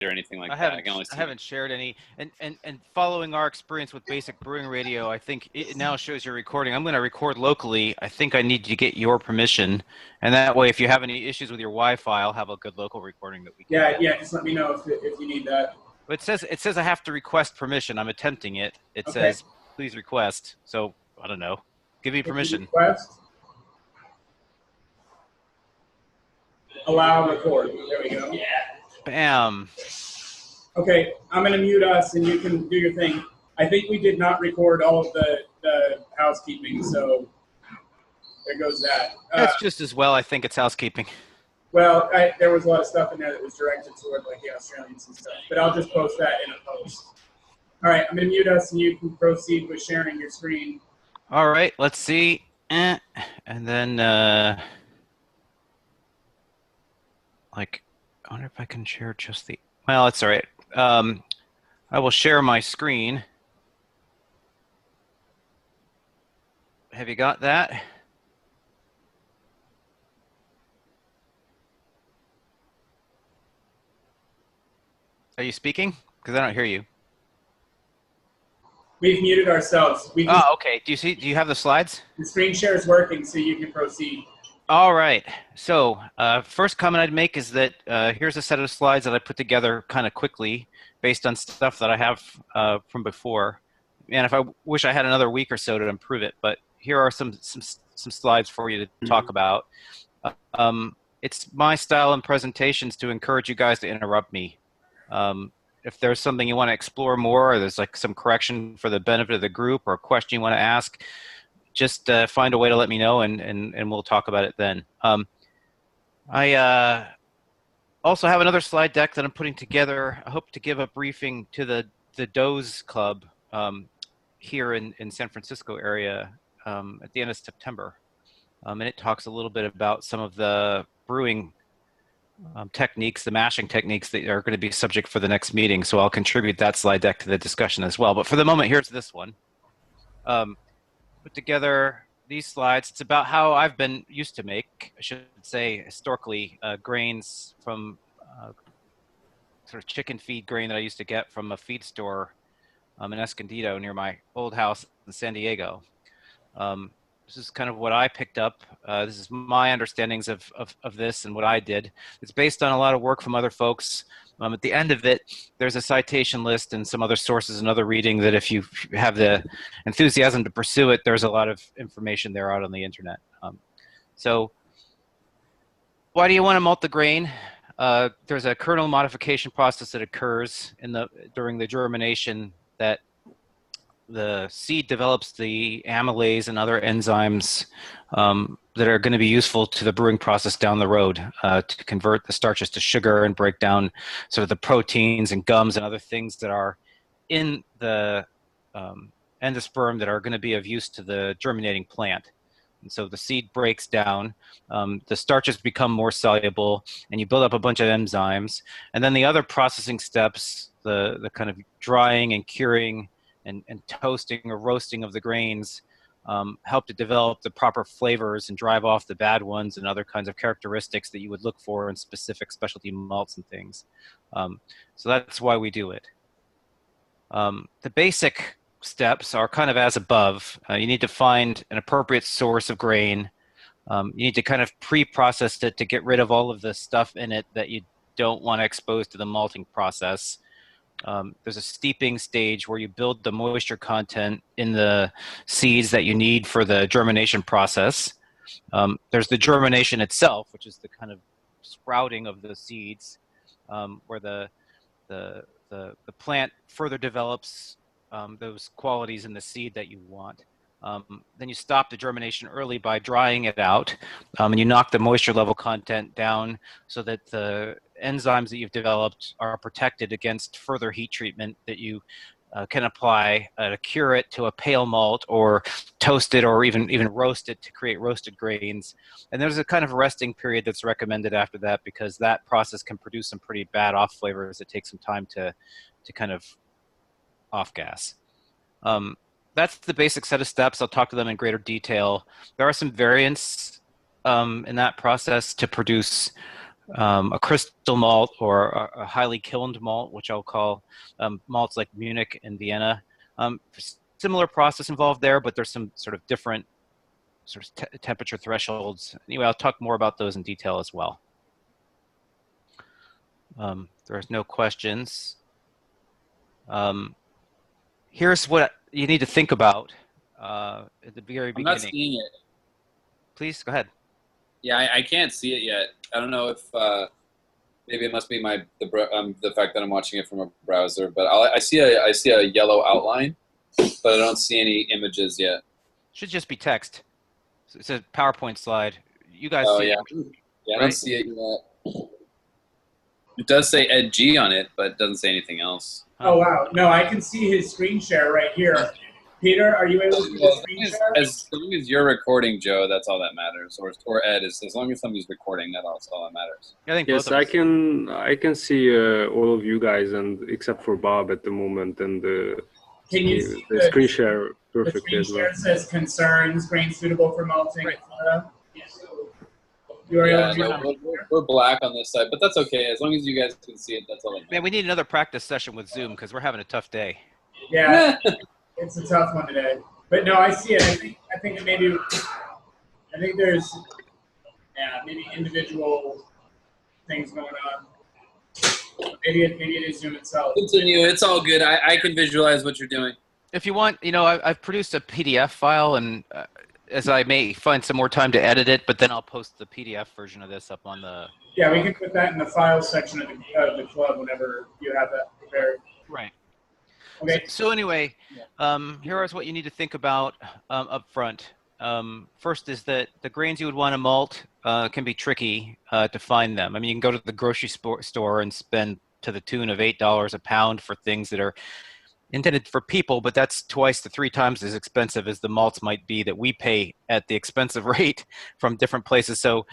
or anything like I that. I haven't can only I see. haven't shared any. And following our experience with basic brewing radio, I think it now shows you're recording. I'm going to record locally. I think I need to get your permission, and that way, if you have any issues with your Wi-Fi, I'll have a good local recording that we can Yeah, get. yeah. Just let me know if you need that. But it says I have to request permission. I'm attempting it. It Okay. says please request. So I don't know. Give me If you permission. request, allow record. There we go. Bam. Okay, I'm going to mute us and you can do your thing. I think we did not record all of the housekeeping, so there goes that. That's just as well. I think it's housekeeping. Well, there was a lot of stuff in there that was directed toward like the Australians and stuff, but I'll just post that in a post. All right, I'm going to mute us and you can proceed with sharing your screen. All right, let's see. And then, like, I wonder if I can share just the, well, it's all right. I will share my screen. Have you got that? Are you speaking? Because I don't hear you. We've muted ourselves. Oh, okay. Do you have the slides? The screen share is working, so you can proceed. All right. So first comment I'd make is that here's a set of slides that I put together kind of quickly based on stuff that I have from before. And if I wish I had another week or so to improve it, but here are some slides for you to talk about. It's my style and presentations to encourage you guys to interrupt me. If there's something you want to explore more, or there's like some correction for the benefit of the group, or a question you want to ask, just find a way to let me know, and we'll talk about it then. I also have another slide deck that I'm putting together. I hope to give a briefing to the Doze Club here in San Francisco area at the end of September. And it talks a little bit about some of the brewing techniques, the mashing techniques that are going to be subject for the next meeting. So I'll contribute that slide deck to the discussion as well. But for the moment, here's this one. Put together these slides. It's about how I've been used to make, I should say, historically, grains from sort of chicken feed grain that I used to get from a feed store in Escondido near my old house in San Diego. This is kind of what I picked up. This is my understandings of this and what I did. It's based on a lot of work from other folks. At the end of it, there's a citation list and some other sources and other reading that if you have the enthusiasm to pursue it, there's a lot of information there out on the internet. So why do you want to malt the grain? There's a kernel modification process that occurs during the germination that the seed develops the amylase and other enzymes that are going to be useful to the brewing process down the road to convert the starches to sugar and break down sort of the proteins and gums and other things that are in the endosperm that are going to be of use to the germinating plant. And so the seed breaks down, the starches become more soluble, and you build up a bunch of enzymes. And then the other processing steps, the kind of drying and curing and toasting or roasting of the grains help to develop the proper flavors and drive off the bad ones and other kinds of characteristics that you would look for in specific specialty malts and things. So that's why we do it. The basic steps are kind of as above. You need to find an appropriate source of grain. You need to kind of pre-process it to get rid of all of the stuff in it that you don't want to expose to the malting process. There's a steeping stage where you build the moisture content in the seeds that you need for the germination process. There's the germination itself, which is the kind of sprouting of the seeds, where the plant further develops those qualities in the seed that you want. Then you stop the germination early by drying it out, and you knock the moisture level content down so that the enzymes that you've developed are protected against further heat treatment that you can apply to cure it to a pale malt or toast it or even roast it to create roasted grains. And there's a kind of resting period that's recommended after that because that process can produce some pretty bad off flavors that take some time to kind of off gas. That's the basic set of steps. I'll talk to them in greater detail. There are some variants in that process to produce a crystal malt or a highly kilned malt, which I'll call malts like Munich and Vienna. Similar process involved there, but there's some sort of different sort of temperature thresholds. Anyway, I'll talk more about those in detail as well. There's no questions. Here's what you need to think about at the very beginning. I'm not seeing it. Please go ahead. Yeah, I can't see it yet. I don't know if maybe it must be the fact that I'm watching it from a browser. But I see a yellow outline, but I don't see any images yet. Should just be text. It's a PowerPoint slide. You guys see yeah. it, Yeah, I right? don't see it yet. It does say Ed G on it, but it doesn't say anything else. Oh, wow. No, I can see his screen share right here. Peter, are you able to see the screen share? As long as you're recording, Joe, that's all that matters. Or Ed, as long as somebody's recording, that's all that matters. I think yes, I can see all of you guys, and except for Bob at the moment, and can you see the screen share perfectly the as well. screen share says concerns, grain suitable for malting, right. We're black on this side, but that's okay. As long as you guys can see it, that's all that matters. Man, we need another practice session with Zoom because we're having a tough day. Yeah, it's a tough one today. But no, I see it. I think there's maybe individual things going on. Maybe it is Zoom itself. Continue. It's all good. I can visualize what you're doing. If you want, I've produced a PDF file, and as I may find some more time to edit it, but then I'll post the PDF version of this up on the. Yeah, we can put that in the files section of the club whenever you have that prepared. Right. Okay. So anyway, here is what you need to think about up front. First is that the grains you would want to malt can be tricky to find them. I mean, you can go to the grocery store and spend to the tune of $8 a pound for things that are intended for people, but that's twice to 3 times as expensive as the malts might be that we pay at the expensive rate from different places. So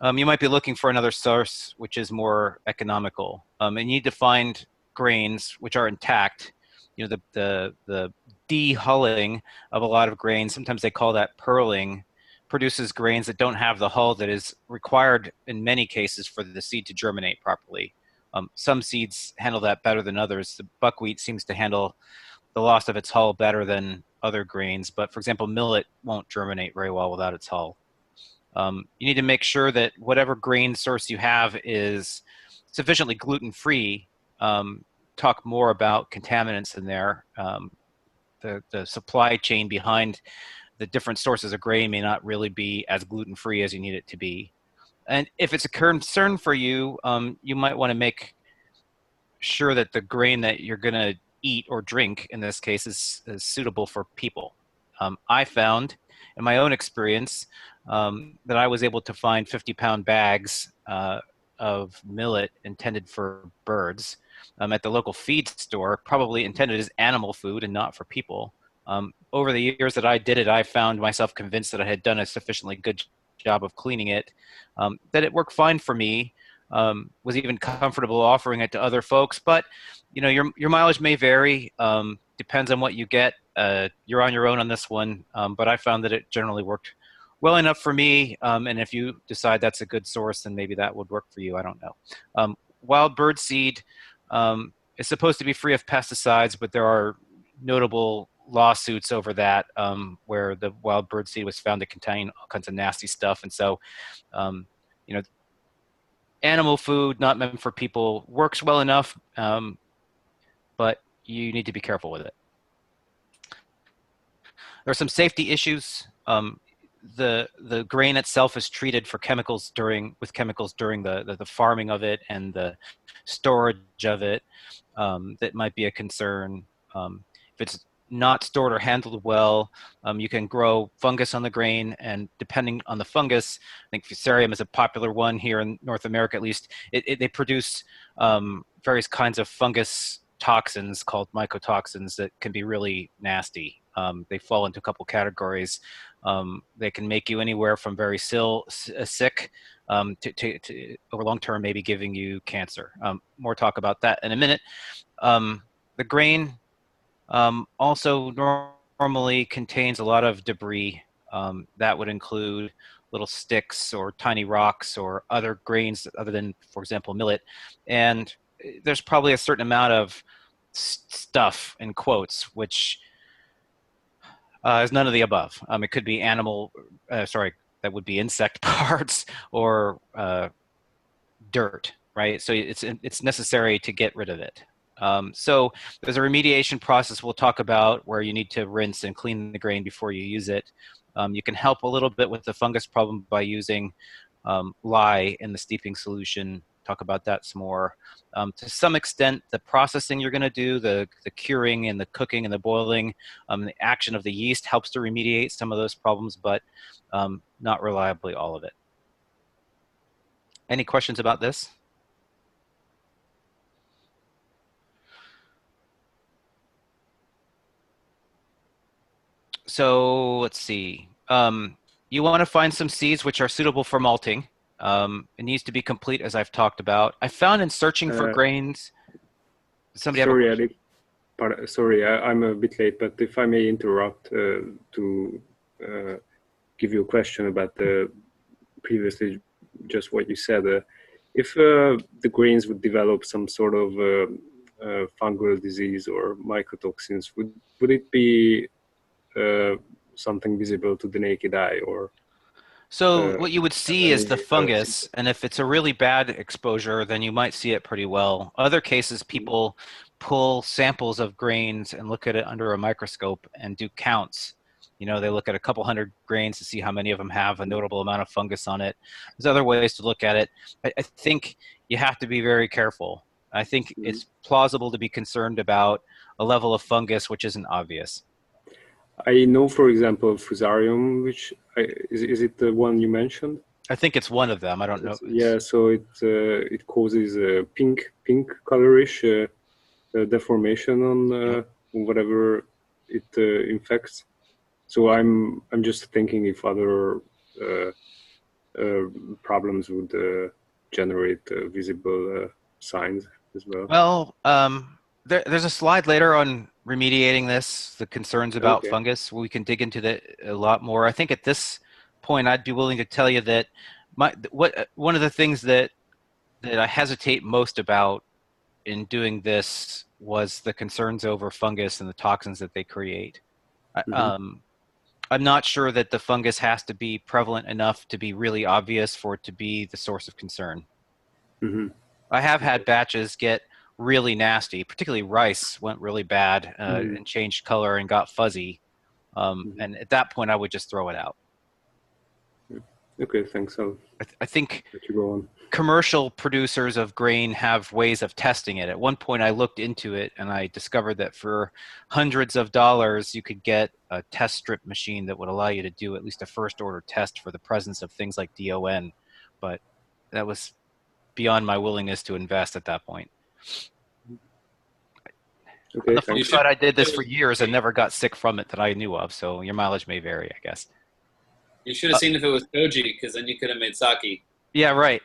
you might be looking for another source which is more economical. And you need to find grains which are intact. The de-hulling of a lot of grains, sometimes they call that pearling, produces grains that don't have the hull that is required in many cases for the seed to germinate properly. Some seeds handle that better than others. The buckwheat seems to handle the loss of its hull better than other grains, but for example, millet won't germinate very well without its hull. You need to make sure that whatever grain source you have is sufficiently gluten-free. Talk more about contaminants in there. The supply chain behind the different sources of grain may not really be as gluten-free as you need it to be. And if it's a concern for you, you might want to make sure that the grain that you're going to eat or drink, in this case, is suitable for people. I found, in my own experience, that I was able to find 50-pound bags of millet intended for birds at the local feed store, probably intended as animal food and not for people. Over the years that I did it, I found myself convinced that I had done a sufficiently good job of cleaning it, that it worked fine for me, was even comfortable offering it to other folks. But your mileage may vary, depends on what you get. You're on your own on this one, but I found that it generally worked well enough for me, and if you decide that's a good source, then maybe that would work for you. I don't know. Wild bird seed is supposed to be free of pesticides, but there are notable lawsuits over that, where the wild bird seed was found to contain all kinds of nasty stuff. And so, animal food not meant for people works well enough, but you need to be careful with it. There are some safety issues. The grain itself is treated for chemicals with chemicals during the farming of it and the storage of it. That might be a concern. If it's not stored or handled well, you can grow fungus on the grain, and depending on the fungus, I think Fusarium is a popular one here in North America at least. They produce various kinds of fungus toxins called mycotoxins that can be really nasty. They fall into a couple categories. They can make you anywhere from very sick to over long term maybe giving you cancer. More talk about that in a minute. The grain normally contains a lot of debris. That would include little sticks or tiny rocks or other grains other than, for example, millet. And there's probably a certain amount of stuff in quotes, which is none of the above. It could be that would be insect parts or dirt, right? So it's necessary to get rid of it. So there's a remediation process we'll talk about where you need to rinse and clean the grain before you use it. You can help a little bit with the fungus problem by using lye in the steeping solution. Talk about that some more. To some extent, the processing you're going to do, the curing and the cooking and the boiling, the action of the yeast helps to remediate some of those problems, but not reliably all of it. Any questions about this? So let's see. You want to find some seeds which are suitable for malting. It needs to be complete, as I've talked about. I found in searching for grains. Somebody sorry, have a question? sorry, I'm a bit late, but if I may interrupt to give you a question about previously just what you said. If the grains would develop some sort of fungal disease or mycotoxins, would it be something visible to the naked eye, or so what you would see is the fungus, and if it's a really bad exposure, then you might see it pretty well. Other cases, people pull samples of grains and look at it under a microscope and do counts. You know, they look at a couple hundred grains to see how many of them have a notable amount of fungus on it. There's other ways to look at it. I think you have to be very careful. I think it's plausible to be concerned about a level of fungus which isn't obvious. I know, for example, Fusarium, which is it the one you mentioned? I think it's one of them. I don't know. Yeah, so it causes a pink colorish deformation on whatever it infects. So I'm just thinking if other problems would generate visible signs as well. Well, there's a slide later on remediating this, the concerns about fungus. We can dig into that a lot more. I think at this point, I'd be willing to tell you that one of the things that I hesitate most about in doing this was the concerns over fungus and the toxins that they create. I'm not sure that the fungus has to be prevalent enough to be really obvious for it to be the source of concern. I have had batches get really nasty, particularly rice went really bad and changed color and got fuzzy. And at that point, I would just throw it out. Okay, thanks. I think let you go on. Commercial producers of grain have ways of testing it. At one point, I looked into it and I discovered that for hundreds of dollars, you could get a test strip machine that would allow you to do at least a first order test for the presence of things like DON. But that was beyond my willingness to invest at that point. Okay, on the flip side, I did this for years and never got sick from it that I knew of, so your mileage may vary, I guess. You should have seen if it was koji, because then you could have made sake. Yeah, right.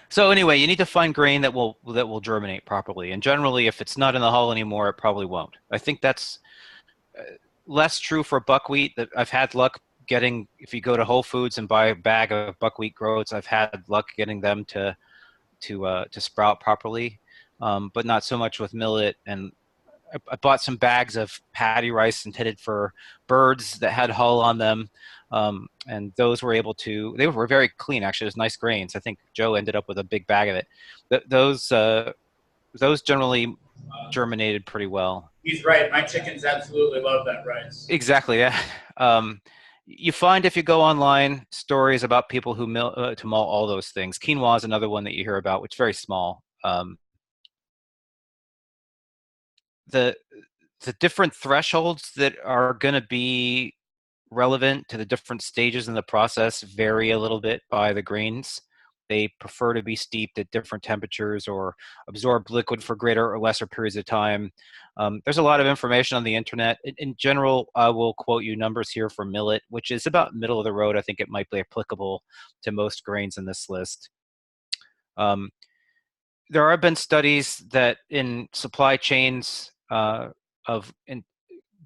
So anyway, you need to find grain that will germinate properly, and generally, if it's not in the hull anymore, it probably won't. I think that's less true for buckwheat. That I've had luck getting, if you go to Whole Foods and buy a bag of buckwheat groats, I've had luck getting them to sprout properly, but not so much with millet. And I bought some bags of paddy rice intended for birds that had hull on them, and those were able to. They were very clean, actually. It was nice grains. I think Joe ended up with a big bag of it. Those generally germinated pretty well. He's right. My chickens absolutely love that rice. Exactly. Yeah. You find if you go online stories about people who to malt all those things. Quinoa is another one that you hear about, which is very small. The different thresholds that are going to be relevant to the different stages in the process vary a little bit by the grains. They prefer to be steeped at different temperatures or absorb liquid for greater or lesser periods of time. There's a lot of information on the internet. In general, I will quote you numbers here for millet, which is about middle of the road. I think it might be applicable to most grains in this list. There have been studies that in supply chains of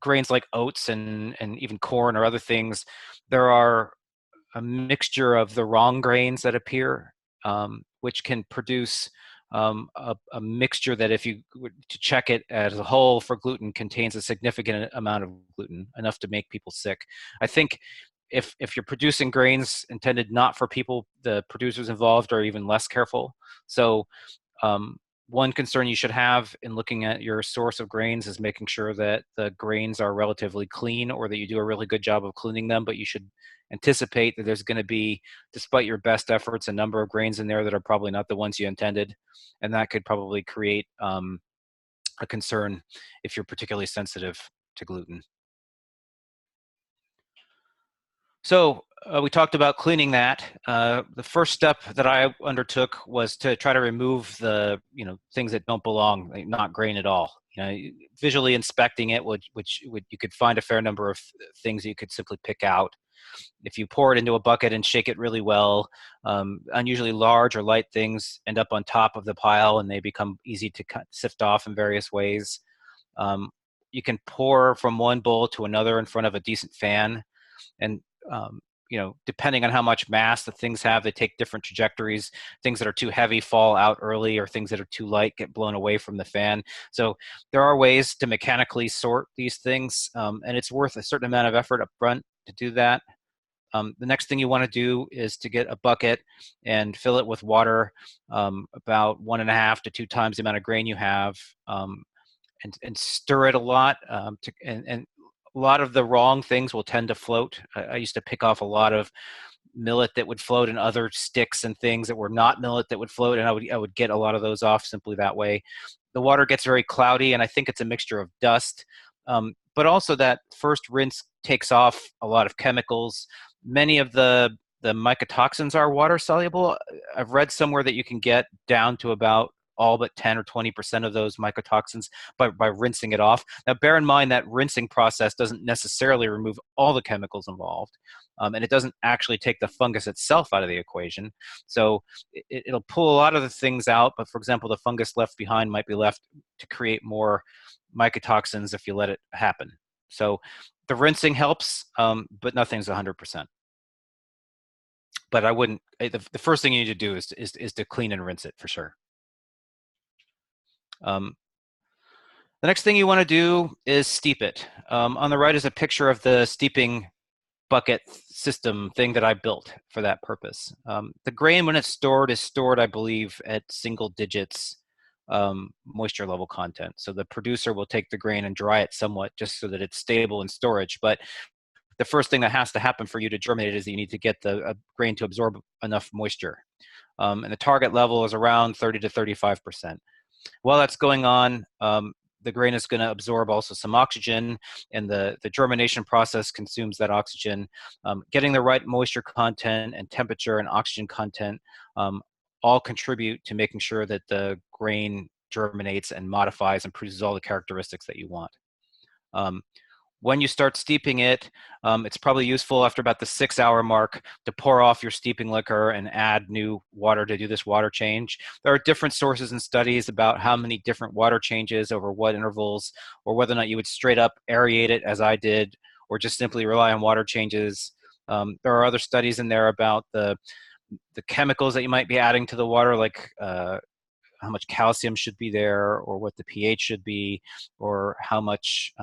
grains like oats and even corn or other things, there are a mixture of the wrong grains that appear, which can produce a mixture that, if you were to check it as a whole for gluten, contains a significant amount of gluten, enough to make people sick. I think if you're producing grains intended not for people, the producers involved are even less careful. So one concern you should have in looking at your source of grains is making sure that the grains are relatively clean, or that you do a really good job of cleaning them. But you should anticipate that there's going to be, despite your best efforts, a number of grains in there that are probably not the ones you intended. And that could probably create a concern if you're particularly sensitive to gluten. So we talked about cleaning that. The first step that I undertook was to try to remove the things that don't belong, like not grain at all. Visually inspecting it, which you could find a fair number of things that you could simply pick out. If you pour it into a bucket and shake it really well, unusually large or light things end up on top of the pile, and they become easy to sift off in various ways. You can pour from one bowl to another in front of a decent fan, and depending on how much mass the things have, they take different trajectories. Things that are too heavy fall out early, or things that are too light get blown away from the fan. So there are ways to mechanically sort these things, and it's worth a certain amount of effort up front to do that. The next thing you want to do is to get a bucket and fill it with water, about 1.5 to 2 times the amount of grain you have, and stir it a lot. And a lot of the wrong things will tend to float. I used to pick off a lot of millet that would float, and other sticks and things that were not millet that would float, and I would get a lot of those off simply that way. The water gets very cloudy, and I think it's a mixture of dust, but also that first rinse takes off a lot of chemicals. Many of the mycotoxins are water soluble. I've read somewhere that you can get down to about all but 10 or 20% of those mycotoxins by rinsing it off. Now, bear in mind that rinsing process doesn't necessarily remove all the chemicals involved, and it doesn't actually take the fungus itself out of the equation. So it'll pull a lot of the things out, but for example, the fungus left behind might be left to create more mycotoxins if you let it happen. So the rinsing helps, but nothing's 100%. But I wouldn't. The first thing you need to do is to clean and rinse it for sure. The next thing you want to do is steep it. On the right is a picture of the steeping bucket system thing that I built for that purpose. The grain, when it's stored, is stored, I believe, at single digits moisture level content. So the producer will take the grain and dry it somewhat just so that it's stable in storage. But the first thing that has to happen for you to germinate is that you need to get the grain to absorb enough moisture. And the target level is around 30 to 35%. While that's going on, the grain is going to absorb also some oxygen, and the germination process consumes that oxygen. Getting the right moisture content and temperature and oxygen content all contribute to making sure that the grain germinates and modifies and produces all the characteristics that you want. When you start steeping it, it's probably useful after about the 6-hour mark to pour off your steeping liquor and add new water to do this water change. There are different sources and studies about how many different water changes over what intervals, or whether or not you would straight up aerate it as I did, or just simply rely on water changes. There are other studies in there about the chemicals that you might be adding to the water, like how much calcium should be there, or what the pH should be, or how much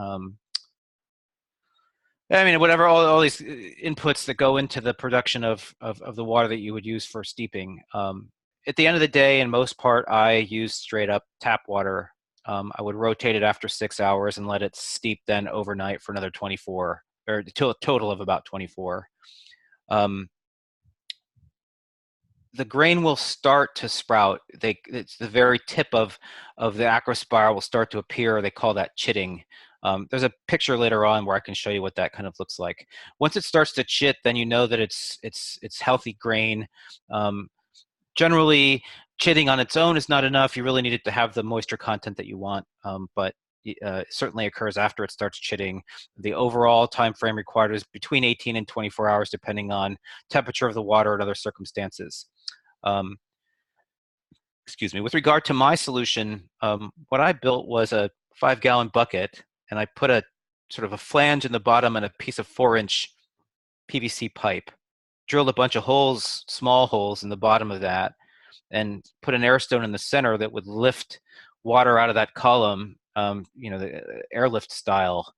whatever, all these inputs that go into the production of the water that you would use for steeping. At the end of the day, in most part, I use straight up tap water. I would rotate it after 6 hours and let it steep then overnight for another 24, or to a total of about 24. The grain will start to sprout. It's the very tip of the acrospiral will start to appear. They call that chitting. There's a picture later on where I can show you what that kind of looks like. Once it starts to chit, then you know that it's healthy grain. Generally, chitting on its own is not enough. You really need it to have the moisture content that you want, but it certainly occurs after it starts chitting. The overall time frame required is between 18 and 24 hours, depending on temperature of the water and other circumstances. Excuse me. With regard to my solution, what I built was a 5-gallon bucket, and I put a sort of a flange in the bottom and a piece of 4-inch PVC pipe. Drilled a bunch of holes, small holes in the bottom of that, and put an air stone in the center that would lift water out of that column, the airlift style.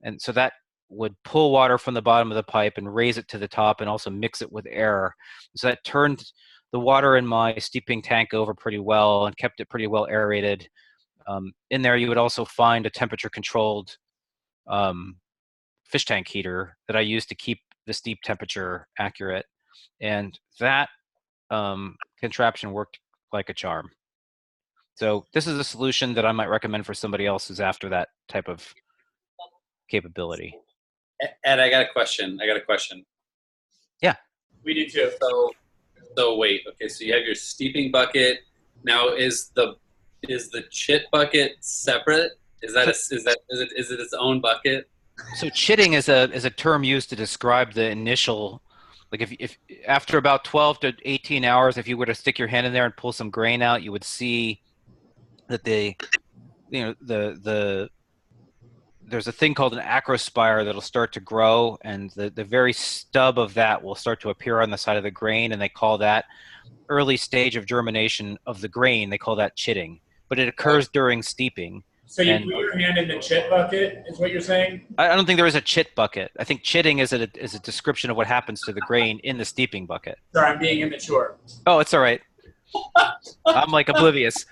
And so that would pull water from the bottom of the pipe and raise it to the top and also mix it with air. So that turned the water in my steeping tank over pretty well and kept it pretty well aerated. In there, you would also find a temperature-controlled fish tank heater that I used to keep the steep temperature accurate. And that contraption worked like a charm. So this is a solution that I might recommend for somebody else who's after that type of capability. Ed, I got a question. Yeah. We do too. So wait. Okay. So you have your steeping bucket. Now, is the chit bucket separate? Is it its own bucket? So chitting is a term used to describe the initial, like if after about 12 to 18 hours, if you were to stick your hand in there and pull some grain out, you would see that there's a thing called an acrospire that'll start to grow, and the very stub of that will start to appear on the side of the grain, and they call that early stage of germination of the grain. They call that chitting, but it occurs during steeping. So you put your hand in the chit bucket, is what you're saying? I don't think there is a chit bucket. I think chitting is a description of what happens to the grain in the steeping bucket. Sorry, I'm being immature. Oh, it's all right. I'm like oblivious.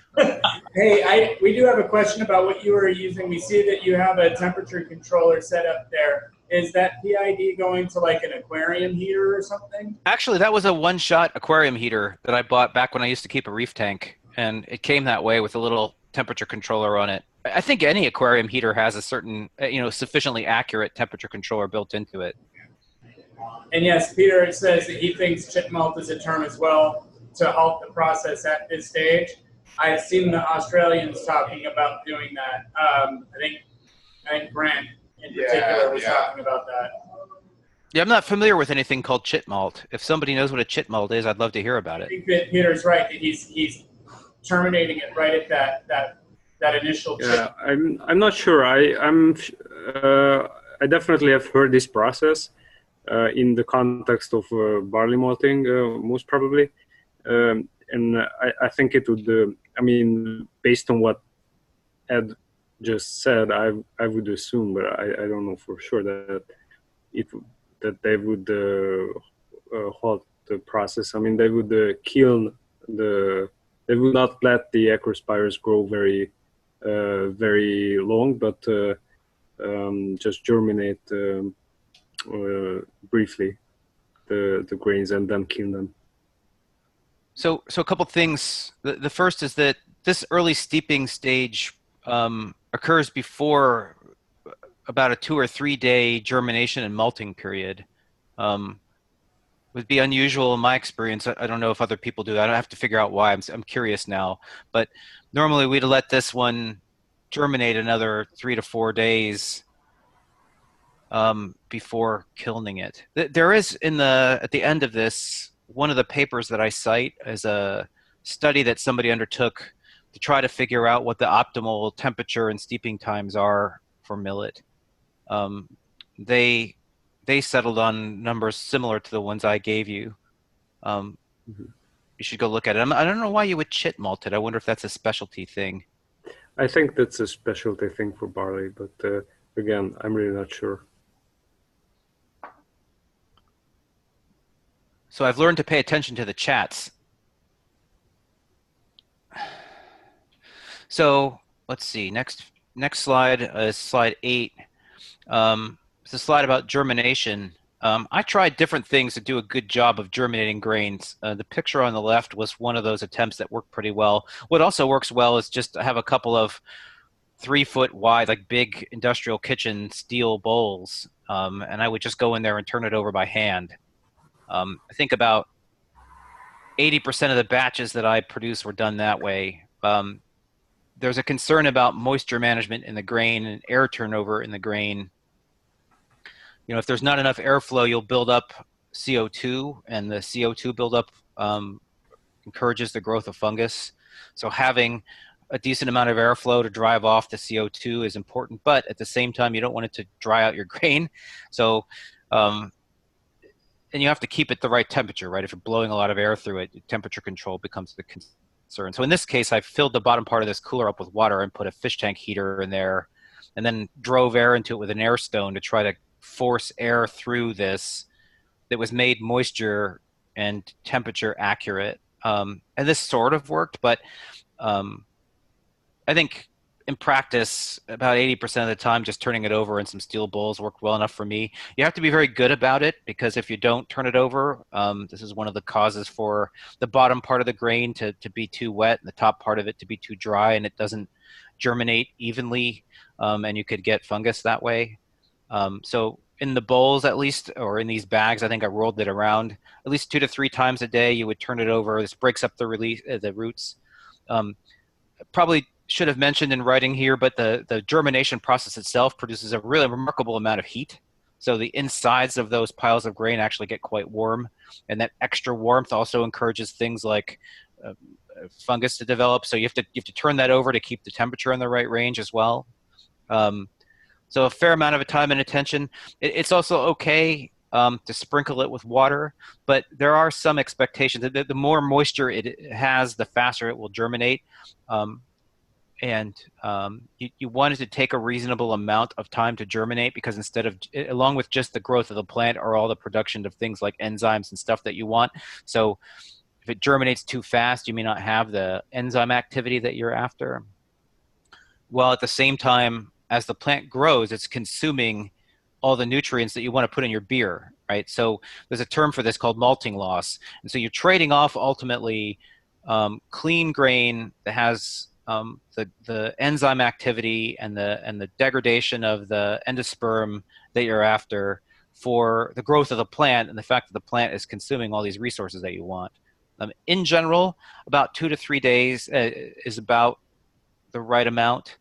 Hey, we do have a question about what you were using. We see that you have a temperature controller set up there. Is that PID going to like an aquarium heater or something? Actually, that was a one-shot aquarium heater that I bought back when I used to keep a reef tank, and it came that way with a little temperature controller on it. I think any aquarium heater has a certain, sufficiently accurate temperature controller built into it. And yes, Peter says that he thinks chit malt is a term as well to halt the process at this stage. I've seen the Australians talking about doing that. I think Grant in particular was talking about that. Yeah, I'm not familiar with anything called chit malt. If somebody knows what a chit malt is, I'd love to hear about it. I think that Peter's right that he's terminating it right at that initial chit. Yeah, I'm not sure. I definitely have heard this process in the context of barley malting, most probably. And I think it would, based on what Ed just said, I would assume, but I don't know for sure that they would halt the process. They would kiln they would not let the acrospires grow very long, but just germinate briefly the grains and then kiln them. So a couple things. The first is that this early steeping stage occurs before about a 2 or 3 day germination and malting period. Would be unusual in my experience. I don't know if other people do that. I don't have to figure out why. I'm curious now. But normally we'd let this one germinate another 3 to 4 days before kilning it. There is at the end of this, one of the papers that I cite is a study that somebody undertook to try to figure out what the optimal temperature and steeping times are for millet. They settled on numbers similar to the ones I gave you. You should go look at it. I don't know why you would chit malt it. I wonder if that's a specialty thing. I think that's a specialty thing for barley, but again, I'm really not sure. So I've learned to pay attention to the chats. So let's see. Next slide is slide 8. It's a slide about germination. I tried different things to do a good job of germinating grains. The picture on the left was one of those attempts that worked pretty well. What also works well is just to have a couple of 3 foot wide, like big industrial kitchen steel bowls, and I would just go in there and turn it over by hand. I think about 80% of the batches that I produced were done that way. There's a concern about moisture management in the grain and air turnover in the grain. If there's not enough airflow, you'll build up CO2, and the CO2 buildup encourages the growth of fungus. So having a decent amount of airflow to drive off the CO2 is important, but at the same time, you don't want it to dry out your grain. So, and you have to keep it the right temperature, right? If you're blowing a lot of air through it, temperature control becomes the concern. So in this case, I filled the bottom part of this cooler up with water and put a fish tank heater in there, and then drove air into it with an air stone to try to force air through this that was made moisture and temperature accurate. And this sort of worked, but I think in practice, about 80% of the time, just turning it over in some steel bowls worked well enough for me. You have to be very good about it, because if you don't turn it over, this is one of the causes for the bottom part of the grain to be too wet and the top part of it to be too dry, and it doesn't germinate evenly, and you could get fungus that way. So in the bowls, at least, or in these bags, I think I rolled it around at least 2 to 3 times a day. You would turn it over. This breaks up the roots. Probably should have mentioned in writing here, but the germination process itself produces a really remarkable amount of heat. So the insides of those piles of grain actually get quite warm, and that extra warmth also encourages things like fungus to develop. So you have to turn that over to keep the temperature in the right range as well. So a fair amount of time and attention. It's also okay to sprinkle it with water, but there are some expectations that the more moisture it has, the faster it will germinate. You want it to take a reasonable amount of time to germinate, because instead of, along with just the growth of the plant, are all the production of things like enzymes and stuff that you want. So if it germinates too fast, you may not have the enzyme activity that you're after. While at the same time, as the plant grows, it's consuming all the nutrients that you want to put in your beer, right? So there's a term for this called malting loss. And so you're trading off ultimately clean grain that has the enzyme activity and the degradation of the endosperm that you're after for the growth of the plant, and the fact that the plant is consuming all these resources that you want. In general, about 2 to 3 days is about the right amount.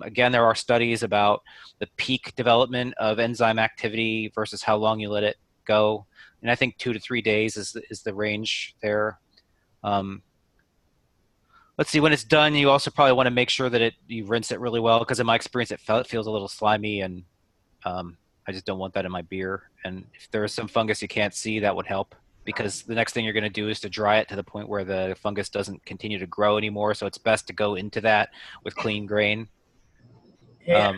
Again, there are studies about the peak development of enzyme activity versus how long you let it go. And I think 2 to 3 days is the range there. Let's see, when it's done, you also probably want to make sure that you rinse it really well, because in my experience, it feels a little slimy, and I just don't want that in my beer. And if there is some fungus you can't see, that would help, because the next thing you're going to do is to dry it to the point where the fungus doesn't continue to grow anymore. So it's best to go into that with clean grain. Hey,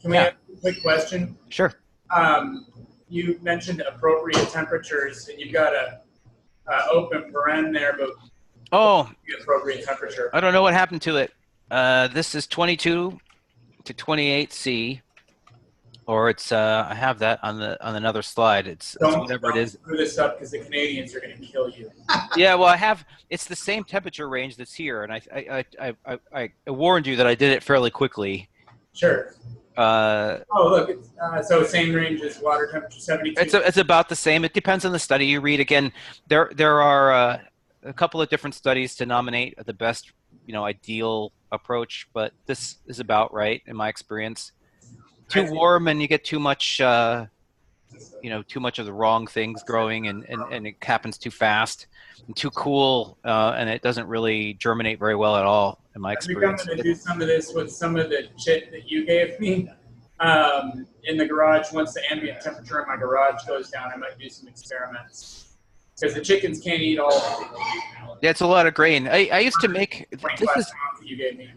can we have a quick question? Sure. You mentioned appropriate temperatures, and you've got a open paren there, but the appropriate temperature. I don't know what happened to it. This is 22 to 28 C, or it's I have that on another slide. It's whatever it is. Don't screw this up, because the Canadians are going to kill you. Yeah, well, it's the same temperature range that's here, and I warned you that I did it fairly quickly. Sure. Look, it's so same range as water temperature, 72. It's about the same. It depends on the study you read. Again, there are a couple of different studies to nominate the best, ideal approach, but this is about right in my experience. Too warm and you get too much, too much of the wrong things growing, and it happens too fast. And too cool, and it doesn't really germinate very well at all, in my experience. I think I'm going to do some of this with some of the chit that you gave me in the garage. Once the ambient temperature in my garage goes down, I might do some experiments, because the chickens can't eat all of it. Yeah, it's a lot of grain. I used to make you gave me.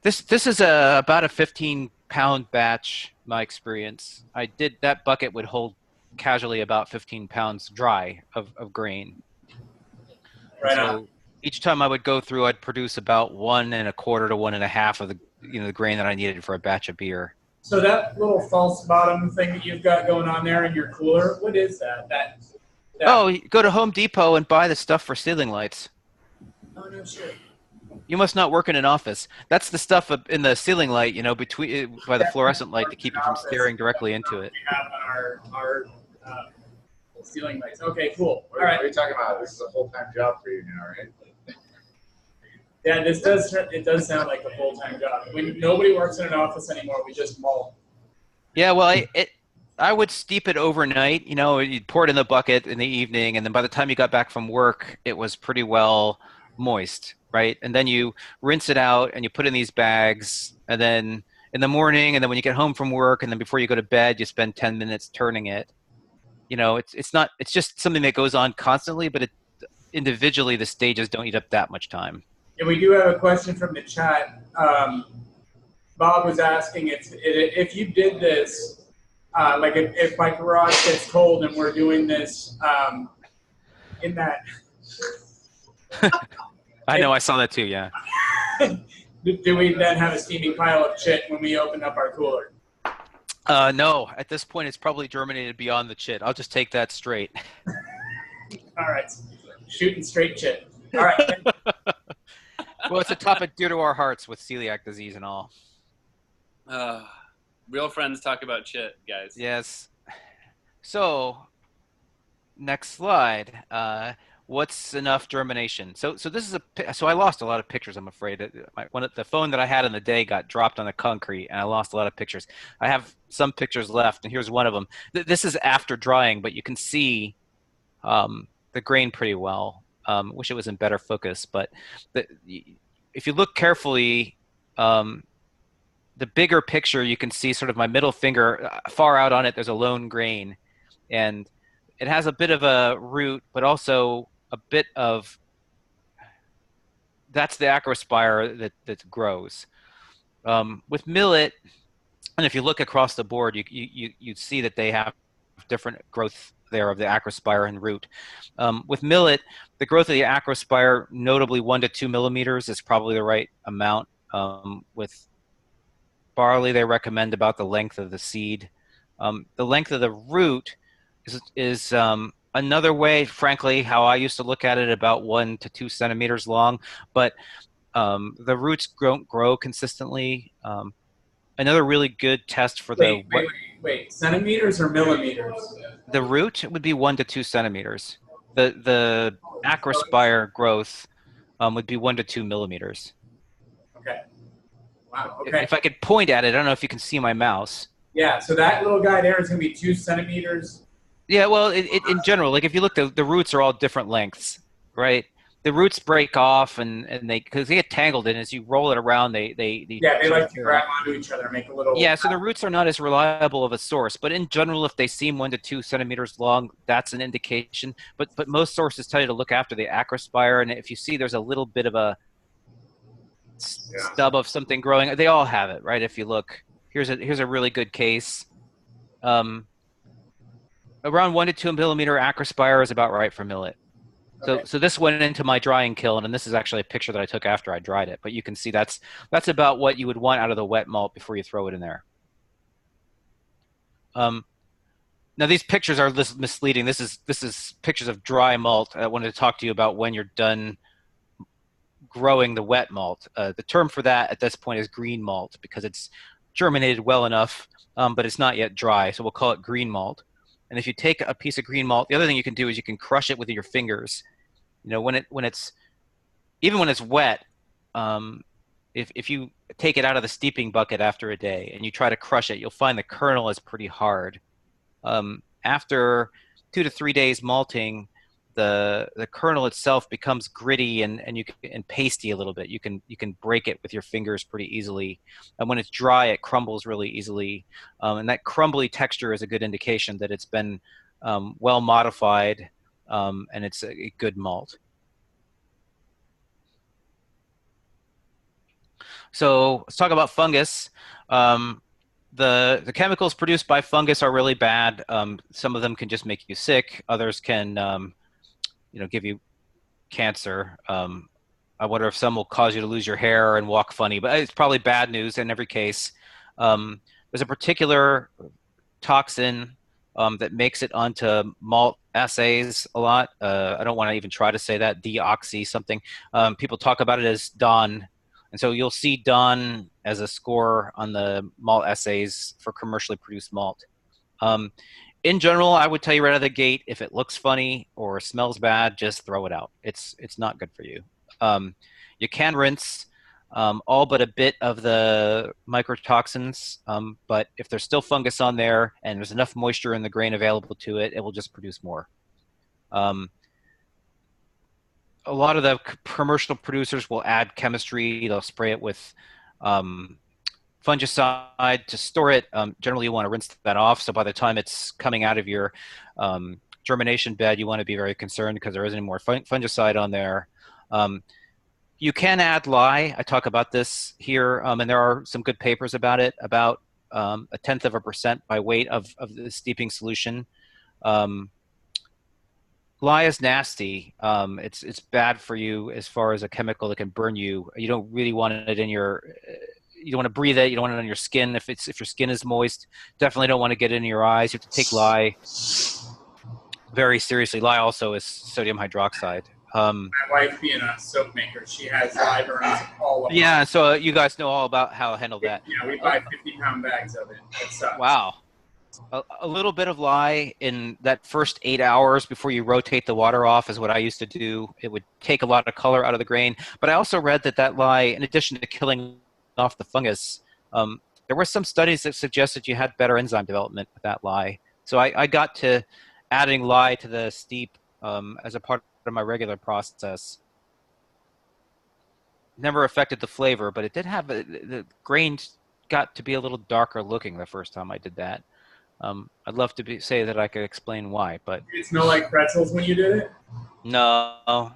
This is about a 15-pound batch. My experience, that bucket would hold casually about 15 pounds dry of grain. Right so on. Each time I would go through, I'd produce about 1 1/4 to 1 1/2 of the grain that I needed for a batch of beer. So that little false bottom thing that you've got going on there in your cooler, what is that? Oh, go to Home Depot and buy the stuff for ceiling lights. Oh, no shit. You must not work in an office. That's the stuff in the ceiling light, by the fluorescent light to keep you from staring directly into it. We have our ceiling lights. Okay, cool. What are you talking about? This is a full-time job for you now, right? Yeah, it does sound like a full-time job. When nobody works in an office anymore, we just malt. Yeah, well, I would steep it overnight. You'd pour it in the bucket in the evening, and then by the time you got back from work, it was pretty well moist, right? And then you rinse it out and you put in these bags, and then in the morning, and then when you get home from work, and then before you go to bed, you spend 10 minutes turning it. It's just something that goes on constantly, but individually the stages don't eat up that much time. And we do have a question from the chat. Bob was asking if you did this, like if my garage gets cold and we're doing this in that. I know, I saw that too, yeah. Do we then have a steaming pile of chit when we open up our cooler? No, at this point it's probably germinated beyond the chit. I'll just take that straight. All right, shooting straight chit. All right. Well, it's a topic dear to our hearts with celiac disease and all. Real friends talk about chit, guys. Yes. So, next slide. What's enough germination? So this is so I lost a lot of pictures, I'm afraid. The phone that I had in the day got dropped on the concrete, and I lost a lot of pictures. I have some pictures left, and here's one of them. This is after drying, but you can see the grain pretty well. Wish it was in better focus, but if you look carefully, the bigger picture, you can see sort of my middle finger far out on it. There's a lone grain, and it has a bit of a root, but also a bit of, that's the acrospire that grows. With millet, and if you look across the board, you see that they have different growth there of the acrospire and root. With millet, the growth of the acrospire, notably 1 to 2 millimeters, is probably the right amount. With barley, they recommend about the length of the seed. The length of the root is another way, frankly, how I used to look at it, about 1 to 2 centimeters long. But the roots grow consistently. Another really good test for Wait, centimeters or millimeters? The root would be 1 to 2 centimeters. The acrospire growth would be 1 to 2 millimeters. Okay. Wow. Okay. If I could point at it, I don't know if you can see my mouse. Yeah. So that little guy there is going to be 2 centimeters. Yeah. Well, in general, like if you look, the roots are all different lengths, right? The roots break off, and because they get tangled, and as you roll it around, they like to grab onto each other and make a little. Yeah, so the roots are not as reliable of a source, but in general, if they seem 1 to 2 centimeters long, that's an indication. But most sources tell you to look after the acrospire, and if you see there's a little bit of a stub of something growing, they all have it, right? If you look, here's a really good case. Around 1 to 2 millimeter acrospire is about right for millet. Okay. So this went into my drying kiln, and this is actually a picture that I took after I dried it. But you can see that's about what you would want out of the wet malt before you throw it in there. Now these pictures are misleading. This is pictures of dry malt. I wanted to talk to you about when you're done growing the wet malt. The term for that at this point is green malt, because it's germinated well enough, but it's not yet dry. So we'll call it green malt. And if you take a piece of green malt, the other thing you can do is you can crush it with your fingers. You know, even when it's wet, if you take it out of the steeping bucket after a day and you try to crush it, you'll find the kernel is pretty hard. After 2 to 3 days malting, the kernel itself becomes gritty and pasty a little bit. You can break it with your fingers pretty easily, and when it's dry, it crumbles really easily. And that crumbly texture is a good indication that it's been well modified, and it's a good malt. So let's talk about fungus. The chemicals produced by fungus are really bad. Some of them can just make you sick. Others can give you cancer. I wonder if some will cause you to lose your hair and walk funny, but it's probably bad news in every case. There's a particular toxin that makes it onto malt assays a lot. I don't want to even try to say that, deoxy something. People talk about it as DON. And so you'll see DON as a score on the malt assays for commercially produced malt. In general, I would tell you right out of the gate, if it looks funny or smells bad, just throw it out. It's not good for you. You can rinse all but a bit of the microtoxins, but if there's still fungus on there and there's enough moisture in the grain available to it, it will just produce more. a lot of the commercial producers will add chemistry. They'll spray it with fungicide to store it. Generally, you want to rinse that off. So by the time it's coming out of your germination bed, you want to be very concerned because there isn't any more fungicide on there. You can add lye. I talk about this here, and there are some good papers about it, about 0.1% by weight of the steeping solution. Lye is nasty. It's bad for you as far as a chemical that can burn you. You don't really want it in your. You don't want to breathe it. You don't want it on your skin. If your skin is moist, definitely don't want to get it in your eyes. You have to take lye very seriously. Lye also is sodium hydroxide. My wife being a soap maker, she has lye burns all over. Yeah, so you guys know all about how to handle that. Yeah, we buy 50-pound bags of it. It sucks. Wow. A little bit of lye in that first 8 hours before you rotate the water off is what I used to do. It would take a lot of color out of the grain. But I also read that lye, in addition to killing off the fungus, there were some studies that suggested you had better enzyme development with that lye. So I got to adding lye to the steep as a part of my regular process. Never affected the flavor, but it did have the grain got to be a little darker looking the first time I did that. I'd love to say that I could explain why, but did it smell like pretzels when you did it? No.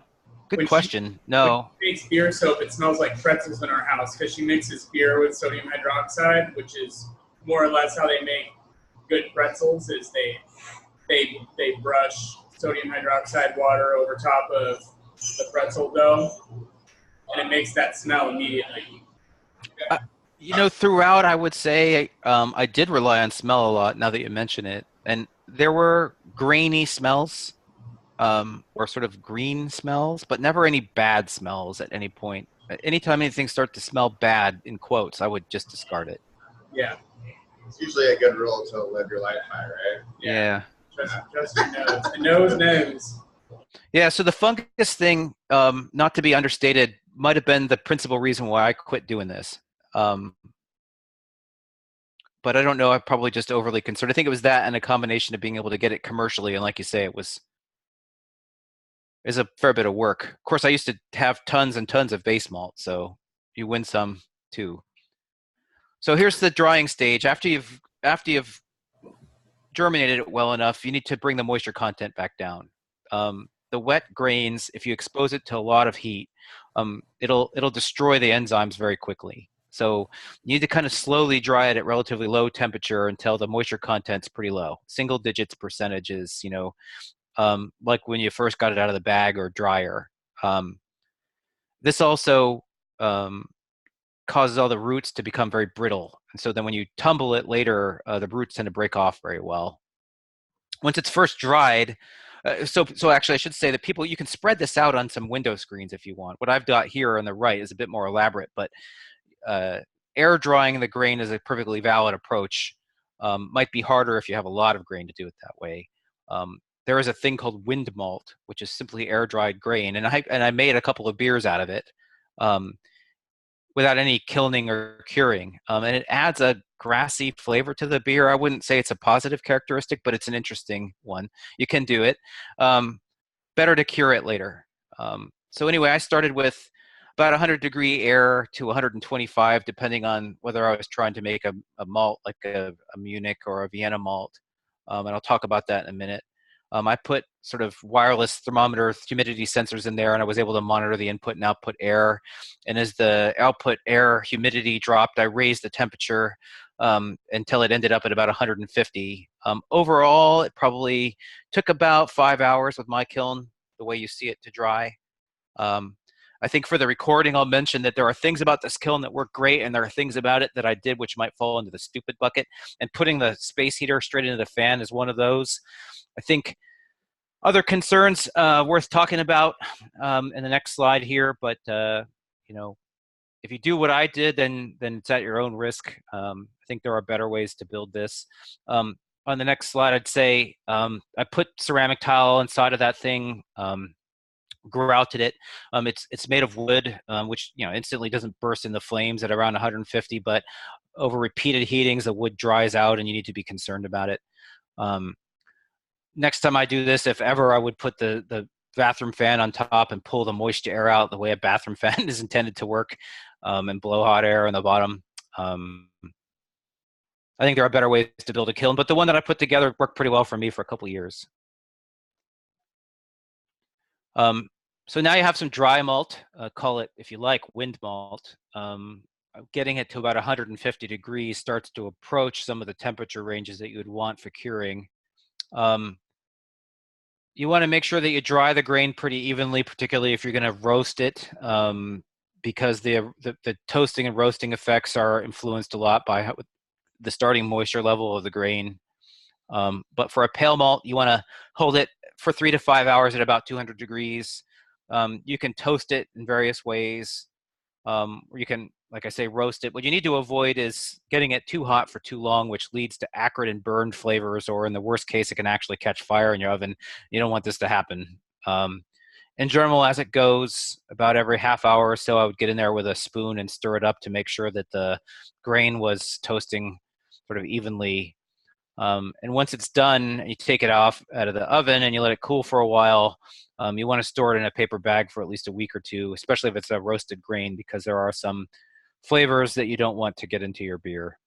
Good question. No. When she makes beer soap, it smells like pretzels in our house because she mixes beer with sodium hydroxide, which is more or less how they make good pretzels. Is they brush sodium hydroxide water over top of the pretzel dough, and it makes that smell immediately. Throughout, I would say I did rely on smell a lot. Now that you mention it, and there were grainy smells. Or sort of green smells, but never any bad smells at any point. Anytime anything starts to smell bad, in quotes, I would just discard it. Yeah. It's usually a good rule to live your life by, right? Yeah. Trust your nose. The nose knows. Yeah, so the fungus thing, not to be understated, might have been the principal reason why I quit doing this. But I don't know, I'm probably just overly concerned. I think it was that and a combination of being able to get it commercially, and like you say, is a fair bit of work. Of course, I used to have tons and tons of base malt, so you win some too. So here's the drying stage. After you've germinated it well enough, you need to bring the moisture content back down. The wet grains, if you expose it to a lot of heat, it'll destroy the enzymes very quickly. So you need to kind of slowly dry it at relatively low temperature until the moisture content's pretty low. Single digits percentages, like when you first got it out of the bag or dryer. This also causes all the roots to become very brittle. And so then when you tumble it later, the roots tend to break off very well. Once it's first dried, so actually I should say that you can spread this out on some window screens if you want. What I've got here on the right is a bit more elaborate, but air drying the grain is a perfectly valid approach. Might be harder if you have a lot of grain to do it that way. There is a thing called wind malt, which is simply air-dried grain, and I made a couple of beers out of it without any kilning or curing, and it adds a grassy flavor to the beer. I wouldn't say it's a positive characteristic, but it's an interesting one. You can do it. Better to cure it later. So anyway, I started with about 100-degree air to 125, depending on whether I was trying to make a malt like a Munich or a Vienna malt, and I'll talk about that in a minute. I put sort of wireless thermometer humidity sensors in there, and I was able to monitor the input and output air. And as the output air humidity dropped, I raised the temperature until it ended up at about 150. Overall, it probably took about 5 hours with my kiln, the way you see it, to dry. I think for the recording, I'll mention that there are things about this kiln that work great, and there are things about it that I did which might fall into the stupid bucket. And putting the space heater straight into the fan is one of those. I think other concerns worth talking about in the next slide here, but if you do what I did, then it's at your own risk. I think there are better ways to build this. On the next slide, I'd say I put ceramic tile inside of that thing, grouted it. It's made of wood, which instantly doesn't burst into flames at around 150, but over repeated heatings, the wood dries out, and you need to be concerned about it. Next time I do this, if ever, I would put the bathroom fan on top and pull the moisture air out the way a bathroom fan is intended to work, and blow hot air on the bottom. I think there are better ways to build a kiln, but the one that I put together worked pretty well for me for a couple of years. So now you have some dry malt, call it, if you like, wind malt. Getting it to about 150 degrees starts to approach some of the temperature ranges that you would want for curing. You want to make sure that you dry the grain pretty evenly, particularly if you're going to roast it, because the toasting and roasting effects are influenced a lot by the starting moisture level of the grain. But for a pale malt, you want to hold it for 3 to 5 hours at about 200 degrees. You can toast it in various ways, or you can, like I say, roast it. What you need to avoid is getting it too hot for too long, which leads to acrid and burned flavors, or in the worst case, it can actually catch fire in your oven. You don't want this to happen. In general, as it goes, about every half hour or so, I would get in there with a spoon and stir it up to make sure that the grain was toasting sort of evenly. And once it's done, you take it off out of the oven and you let it cool for a while. You want to store it in a paper bag for at least a week or two, especially if it's a roasted grain, because there are some flavors that you don't want to get into your beer.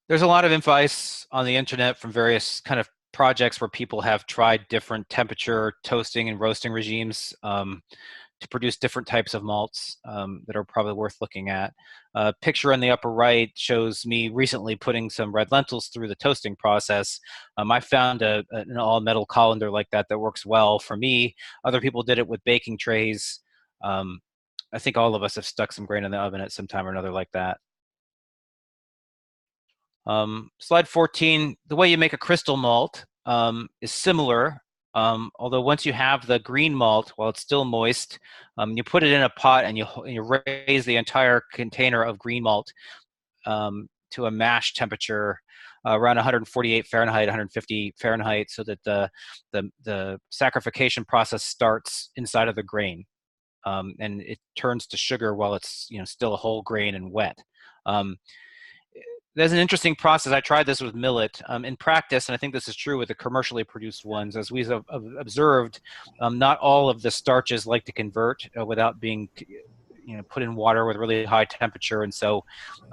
There's a lot of advice on the internet from various kind of projects where people have tried different temperature toasting and roasting regimes to produce different types of malts that are probably worth looking at. Picture in the upper right shows me recently putting some red lentils through the toasting process. I found an all-metal colander like that works well for me. Other people did it with baking trays. I think all of us have stuck some grain in the oven at some time or another like that. Slide 14, the way you make a crystal malt is similar, although once you have the green malt, while it's still moist, you put it in a pot and you raise the entire container of green malt to a mash temperature around 148 Fahrenheit, 150 Fahrenheit, so that the saccharification process starts inside of the grain, and it turns to sugar while it's still a whole grain and wet. There's an interesting process. I tried this with millet. In practice, and I think this is true with the commercially produced ones, as we've observed, not all of the starches like to convert without being put in water with really high temperature. And so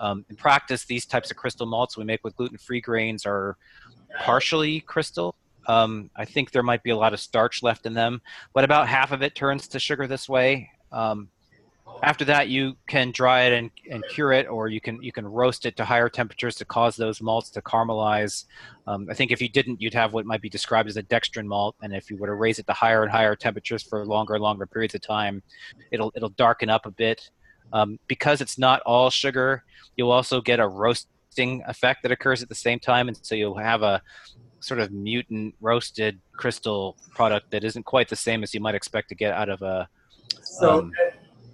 in practice, these types of crystal malts we make with gluten-free grains are partially crystal. I think there might be a lot of starch left in them, but about half of it turns to sugar this way. After that, you can dry it and cure it, or you can roast it to higher temperatures to cause those malts to caramelize. I think if you didn't, you'd have what might be described as a dextrin malt, and if you were to raise it to higher and higher temperatures for longer and longer periods of time, it'll darken up a bit. Because it's not all sugar, you'll also get a roasting effect that occurs at the same time, and so you'll have a sort of mutant roasted crystal product that isn't quite the same as you might expect to get out of a. So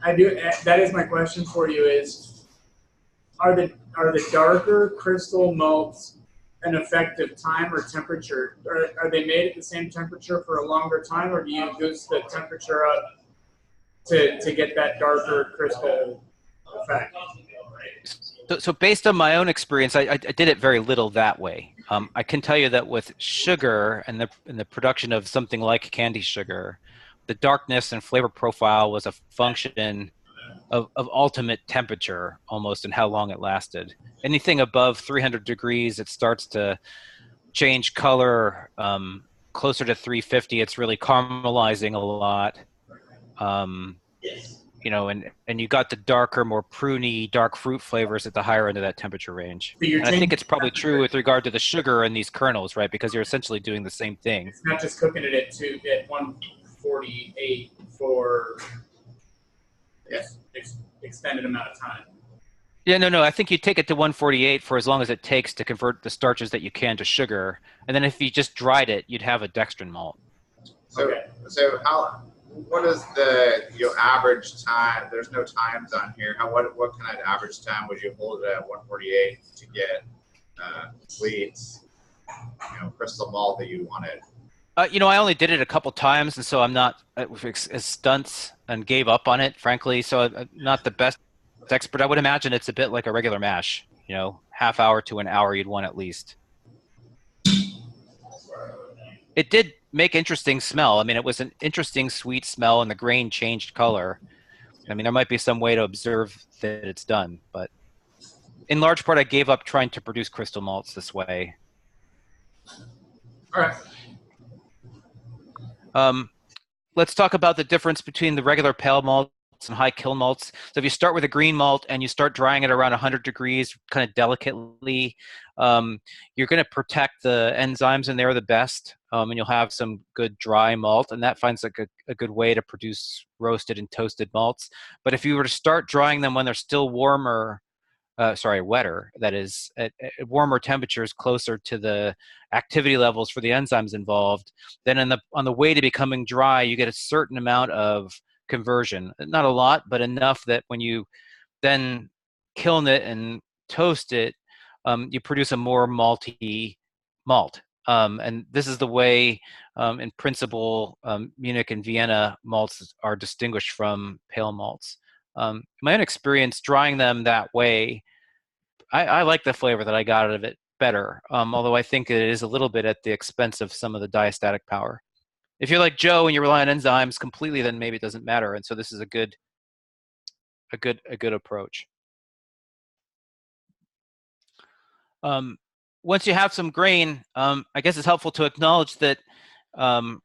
I do. That is my question for you: is are the darker crystal malts an effective time or temperature? Are they made at the same temperature for a longer time, or do you goose the temperature up to get that darker crystal effect? So based on my own experience, I did it very little that way. I can tell you that with sugar and the production of something like candy sugar, the darkness and flavor profile was a function of ultimate temperature almost and how long it lasted. Anything above 300 degrees, it starts to change color. Closer to 350, it's really caramelizing a lot. And you got the darker, more pruny, dark fruit flavors at the higher end of that temperature range. And I think it's probably true with regard to the sugar in these kernels, right? Because you're essentially doing the same thing. It's not just cooking it at 148 for extended amount of time. Yeah, no. I think you take it to 148 for as long as it takes to convert the starches that you can to sugar. And then if you just dried it, you'd have a dextrin malt. So what is your average time? There's no times on here. What kind of average time would you hold it at 148 to get complete crystal malt that you wanted? I only did it a couple times, and so I'm not as stunts and gave up on it, frankly. So I'm not the best expert. I would imagine it's a bit like a regular mash. Half hour to an hour you'd want at least. It did make interesting smell. I mean, it was an interesting sweet smell, and the grain changed color. I mean, there might be some way to observe that it's done, but in large part, I gave up trying to produce crystal malts this way. All right. Let's talk about the difference between the regular pale malts and high kiln malts. So if you start with a green malt and you start drying it around 100 degrees, kind of delicately, you're going to protect the enzymes in there the best, and you'll have some good dry malt, and that finds like a good way to produce roasted and toasted malts. But if you were to start drying them when they're still warmer, wetter, that is, at warmer temperatures closer to the activity levels for the enzymes involved, then on the way to becoming dry, you get a certain amount of conversion. Not a lot, but enough that when you then kiln it and toast it, you produce a more malty malt. And this is the way, in principle, Munich and Vienna malts are distinguished from pale malts. In my own experience, drying them that way, I like the flavor that I got out of it better, although I think it is a little bit at the expense of some of the diastatic power. If you're like Joe and you rely on enzymes completely, then maybe it doesn't matter. And so this is a good approach. Once you have some grain, I guess it's helpful to acknowledge that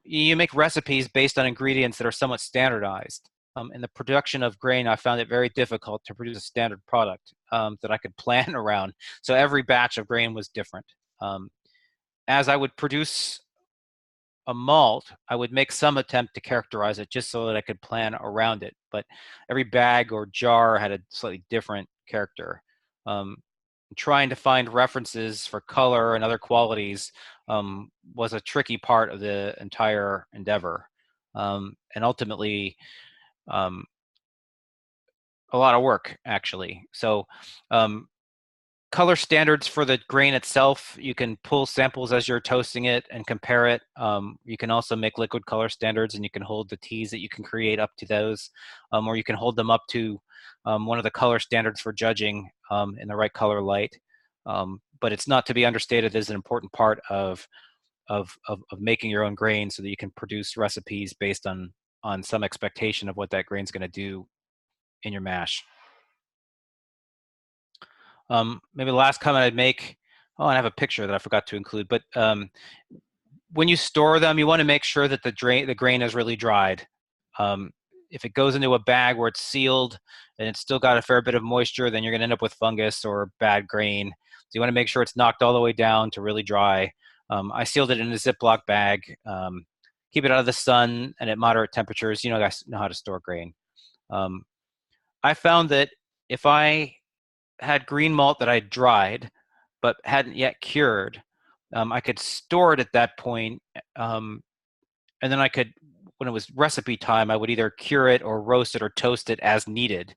you make recipes based on ingredients that are somewhat standardized. In the production of grain, I found it very difficult to produce a standard product that I could plan around. So every batch of grain was different. As I would produce a malt, I would make some attempt to characterize it just so that I could plan around it. But every bag or jar had a slightly different character. Trying to find references for color and other qualities was a tricky part of the entire endeavor. And ultimately, a lot of work, actually. So color standards for the grain itself, you can pull samples as you're toasting it and compare it. You can also make liquid color standards, and you can hold the teas that you can create up to those, or you can hold them up to one of the color standards for judging in the right color light. But it's not to be understated as an important part of making your own grain so that you can produce recipes based on some expectation of what that grain's going to do in your mash. Maybe the last comment I'd make, oh, I have a picture that I forgot to include, but when you store them, you want to make sure that the grain is really dried. If it goes into a bag where it's sealed and it's still got a fair bit of moisture, then you're going to end up with fungus or bad grain. So you want to make sure it's knocked all the way down to really dry. I sealed it in a Ziploc bag. Keep it out of the sun and at moderate temperatures. You know, guys know how to store grain. I found that if I had green malt that I dried but hadn't yet cured, I could store it at that point, and then I could, when it was recipe time, I would either cure it or roast it or toast it as needed.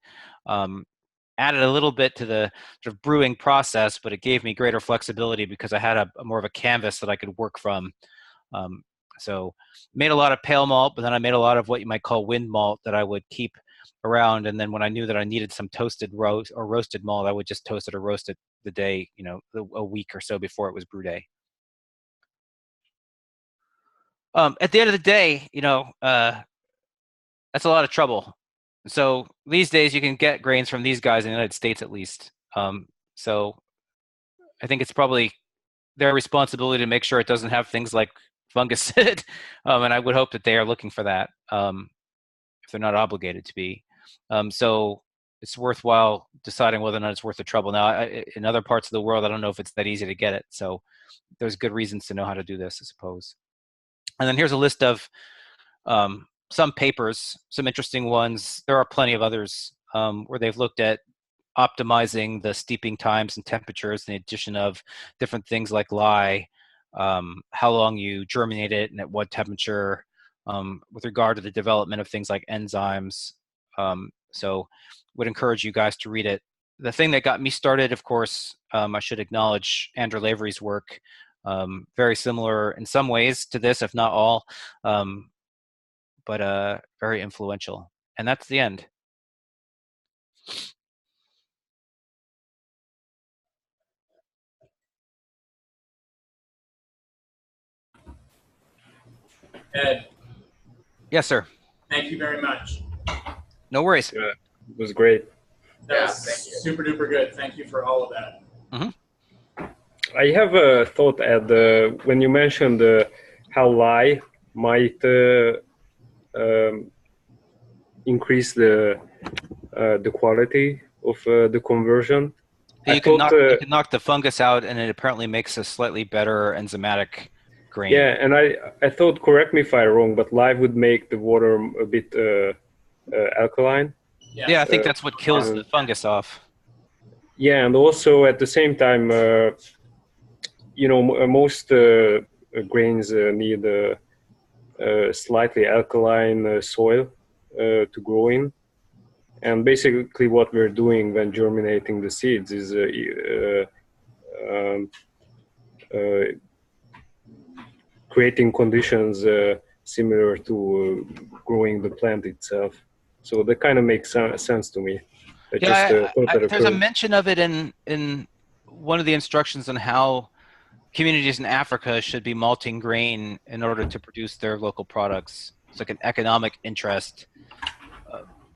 Added a little bit to the sort of brewing process, but it gave me greater flexibility because I had a more of a canvas that I could work from. So made a lot of pale malt, but then I made a lot of what you might call wind malt that I would keep around. And then when I knew that I needed some toasted roast or roasted malt, I would just toast it or roast it the day, a week or so before it was brew day. At the end of the day, that's a lot of trouble. So these days you can get grains from these guys in the United States, at least. So I think it's probably their responsibility to make sure it doesn't have things like fungus in it. And I would hope that they are looking for that if they're not obligated to be. So it's worthwhile deciding whether or not it's worth the trouble. Now, in other parts of the world, I don't know if it's that easy to get it. So there's good reasons to know how to do this, I suppose. And then here's a list of some papers, some interesting ones. There are plenty of others where they've looked at optimizing the steeping times and temperatures, in addition of different things like lye, how long you germinate it and at what temperature, with regard to the development of things like enzymes. So would encourage you guys to read it. The thing that got me started, of course, I should acknowledge Andrew Lavery's work, very similar in some ways to this, if not all, but very influential. And that's the end. Ed, Yes, sir. thank you very much. No worries. Yeah, it was great. That Yeah, was thank you. super duper good. Thank you for all of that. I have a thought, Ed, when you mentioned how lye might increase the quality of the conversion. You can knock the fungus out, and it apparently makes a slightly better enzymatic grain. Yeah, and I thought, correct me if I'm wrong, but lye would make the water a bit alkaline. Yes. Yeah, I think that's what kills the fungus off. Yeah, and also at the same time, most grains need slightly alkaline soil to grow in. And basically what we're doing when germinating the seeds is creating conditions similar to growing the plant itself. So that kind of makes sense to me. There's a mention of it in one of the instructions on how communities in Africa should be malting grain in order to produce their local products. It's like an economic interest.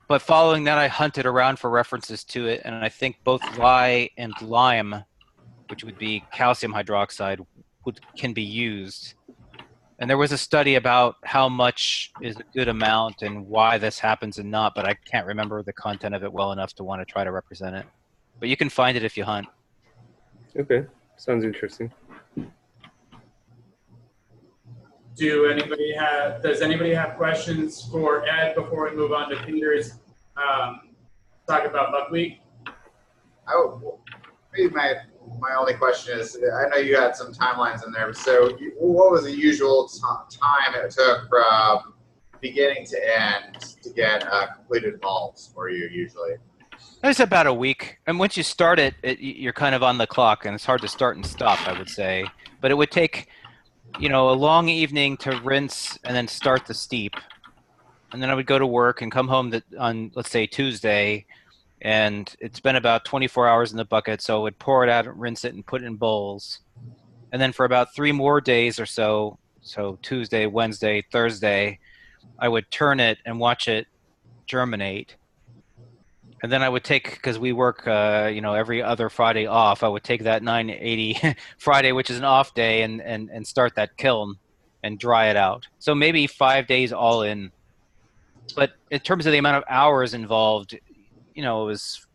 But following that, I hunted around for references to it, and I think both lye and lime, which would be calcium hydroxide, can be used. And there was a study about how much is a good amount and why this happens and not, but I can't remember the content of it well enough to want to try to represent it. But you can find it if you hunt. Okay, sounds interesting. Does anybody have questions for Ed before we move on to Peter's talk about buckwheat? Maybe my only question is, I know you had some timelines in there. So what was the usual time it took from beginning to end to get completed malts for you usually? It's about a week. And once you start it, you're kind of on the clock, and it's hard to start and stop, I would say. But it would take, a long evening to rinse and then start the steep. And then I would go to work and come home on, let's say, Tuesday, and it's been about 24 hours in the bucket, so I would pour it out and rinse it and put it in bowls. And then for about 3 more days or so Tuesday, Wednesday, Thursday, I would turn it and watch it germinate. And then I would take, because we work, every other Friday off, I would take that 980 Friday, which is an off day, and start that kiln and dry it out. So maybe 5 days all in. But in terms of the amount of hours involved, it was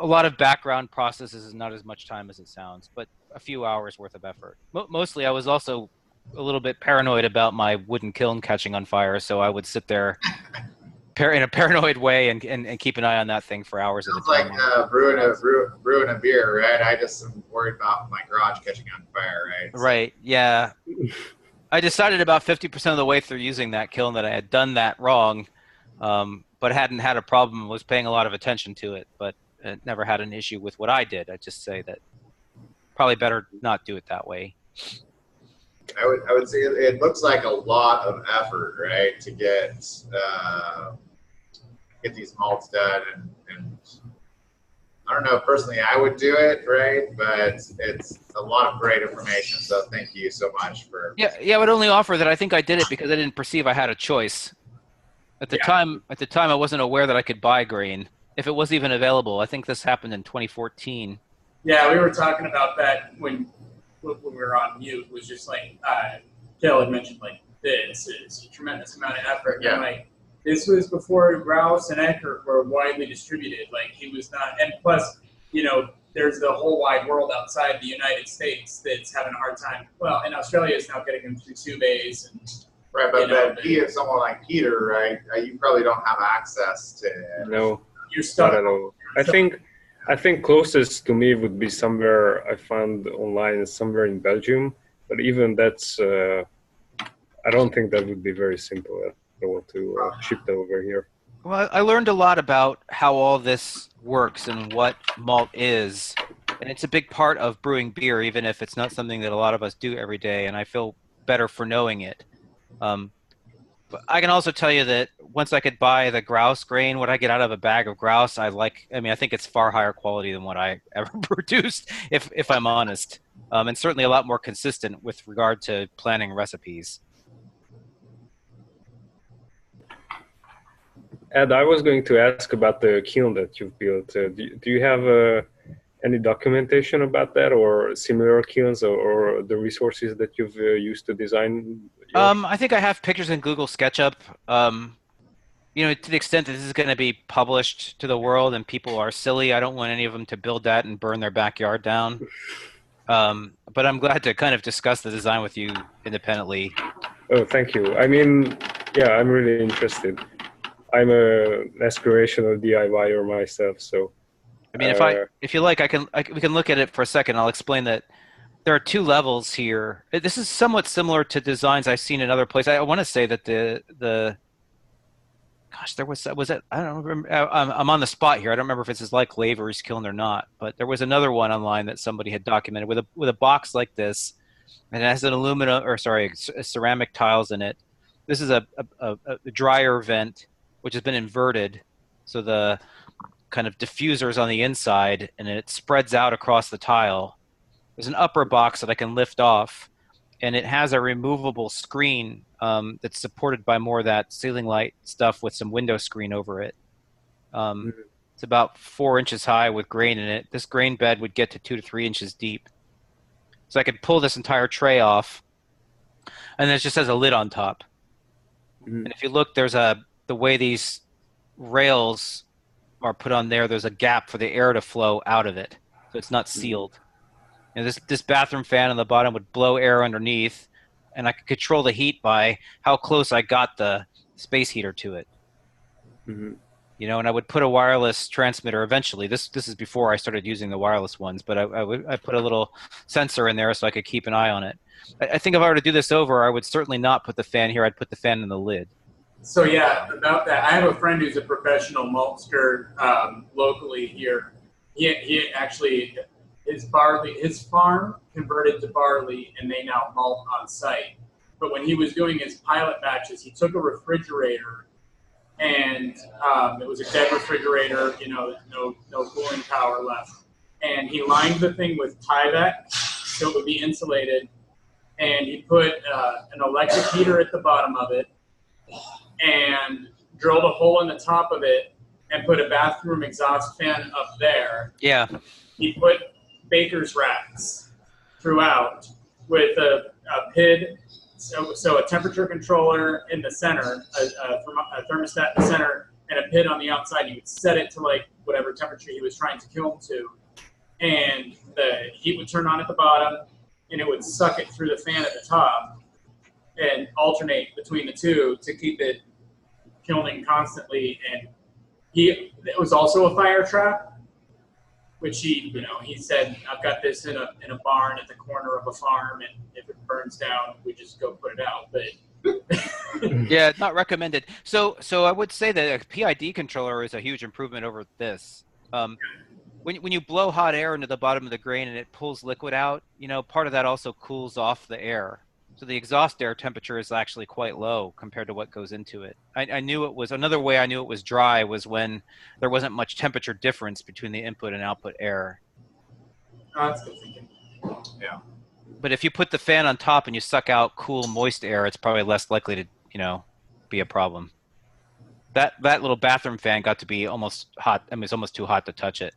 a lot of background processes and not as much time as it sounds, but a few hours worth of effort. Mostly I was also a little bit paranoid about my wooden kiln catching on fire, so I would sit there in a paranoid way and keep an eye on that thing for hours at a time. Like brewing a beer, right? I just am worried about my garage catching on fire, right? Right, yeah. I decided about 50% of the way through using that kiln that I had done that wrong, but hadn't had a problem, was paying a lot of attention to it, but never had an issue with what I did. I'd just say that probably better not do it that way. I would say it looks like a lot of effort, right, to get these malts done, and I don't know, personally I would do it, right, but it's a lot of great information, so thank you so much for... Yeah, I would only offer that I think I did it because I didn't perceive I had a choice. At the time, I wasn't aware that I could buy grain, if it was even available. I think this happened in 2014. Yeah, we were talking about that when we were on mute. Was just like Kel had mentioned, like, this is a tremendous amount of effort. Yeah. And like, this was before grouse and Eckert were widely distributed. Like, he was not, and plus, there's the whole wide world outside the United States that's having a hard time. Well, and Australia is now getting them through 2 bays and. Right, but if someone like Peter, right, you probably don't have access to it. No, you're stuck. I don't know. I think closest to me would be somewhere I found online, somewhere in Belgium. But even that's, I don't think that would be very simple at all to ship that over here. Well, I learned a lot about how all this works and what malt is. And it's a big part of brewing beer, even if it's not something that a lot of us do every day. And I feel better for knowing it. But I can also tell you that once I could buy the grouse grain, what I get out of a bag of grouse, I think it's far higher quality than what I ever produced, if I'm honest. and certainly a lot more consistent with regard to planning recipes. Ed, I was going to ask about the kiln that you've built. Do you have any documentation about that, or similar kilns, or the resources that you've used to design yours? I think I have pictures in Google SketchUp. You know, to the extent that this is going to be published to the world and people are silly, I don't want any of them to build that and burn their backyard down. But I'm glad to kind of discuss the design with you independently. Oh, thank you. I mean, yeah, I'm really interested. I'm an aspirational DIYer myself, so. I mean, if you like, we can look at it for a second. I'll explain that there are two levels here. This is somewhat similar to designs I've seen in other places. I want to say that gosh, there was it? I don't remember. I'm on the spot here. I don't remember if it's like Laver's kiln or not. But there was another one online that somebody had documented with a box like this, and it has an ceramic tiles in it. This is a dryer vent which has been inverted, so the kind of diffuser is on the inside, and it spreads out across the tile. There's an upper box that I can lift off, and it has a removable screen that's supported by more of that ceiling light stuff with some window screen over it. It's about 4 inches high with grain in it. This grain bed would get to 2 to 3 inches deep. So I could pull this entire tray off, and then it just has a lid on top. And if you look, there's the way these rails are put on there, there's a gap for the air to flow out of it, so it's not sealed. And this bathroom fan on the bottom would blow air underneath, and I could control the heat by how close I got the space heater to it. You know, and I would put a wireless transmitter eventually. This is before I started using the wireless ones, but I put a little sensor in there so I could keep an eye on it. I think if I were to do this over, I would certainly not put the fan here. I'd put the fan in the lid. So yeah, about that, I have a friend who's a professional maltster locally here. He actually his farm converted to barley, and they now malt on site. But when he was doing his pilot batches, he took a refrigerator, and it was a dead refrigerator, you know, no cooling power left. And he lined the thing with Tyvek so it would be insulated, and he put an electric heater at the bottom of it, and drilled a hole in the top of it and put a bathroom exhaust fan up there. Yeah. He put baker's racks throughout with a PID, so a temperature controller in the center, a thermostat in the center, and a PID on the outside. You would set it to like whatever temperature he was trying to kiln to, and the heat would turn on at the bottom, and it would suck it through the fan at the top and alternate between the two to keep it kilning constantly. And it was also a fire trap, which he said, I've got this in a barn at the corner of a farm, and if it burns down, we just go put it out. But yeah, not recommended. So I would say that a PID controller is a huge improvement over this. When you blow hot air into the bottom of the grain and it pulls liquid out, you know, part of that also cools off the air. So the exhaust air temperature is actually quite low compared to what goes into it. I knew it was, another way I knew it was dry was when there wasn't much temperature difference between the input and output air. Oh, that's good thinking. Yeah. But if you put the fan on top and you suck out cool, moist air, it's probably less likely to, you know, be a problem. That little bathroom fan got to be almost hot. I mean, it's almost too hot to touch it.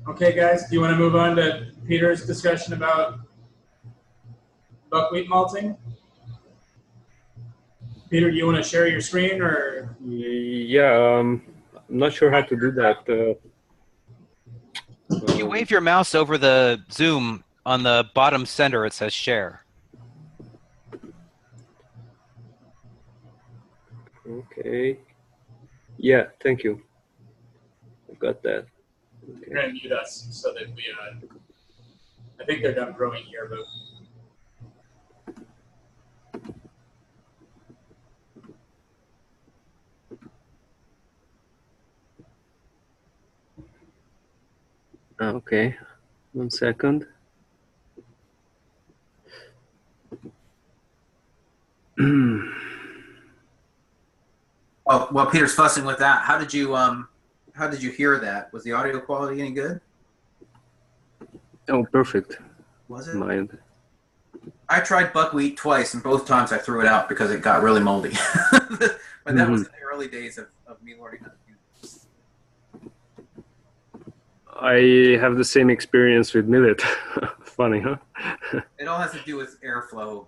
Okay, guys, do you want to move on to Peter's discussion about buckwheat malting? Peter, do you want to share your screen, or? Yeah, I'm not sure how to do that. If you wave your mouse over the Zoom, on the bottom center, it says share. Okay. Yeah, thank you. I got that. Okay. You're going to mute us so that we, I think they're done growing here, but. Okay, 1 second. While Peter's fussing with that, how did you how did you hear that? Was the audio quality any good? Oh, perfect. Was it? Mind. I tried buckwheat twice, and both times I threw it out because it got really moldy. But that was in the early days of me learning how to do this. I have the same experience with millet. Funny, huh? It all has to do with airflow.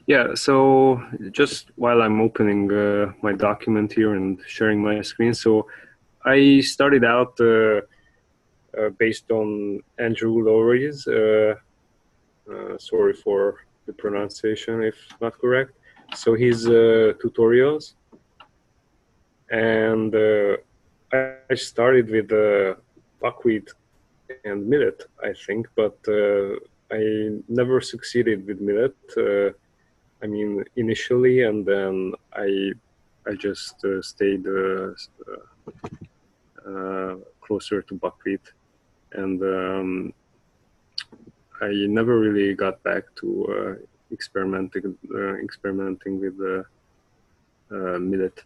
Yeah, so just while I'm opening my document here and sharing my screen, so I started out based on Andrew Lowry's, sorry for the pronunciation if not correct, so his tutorials, and I started with buckwheat and millet, I think, but I never succeeded with millet. I mean, initially, and then I just stayed closer to buckwheat, and I never really got back to experimenting with millet.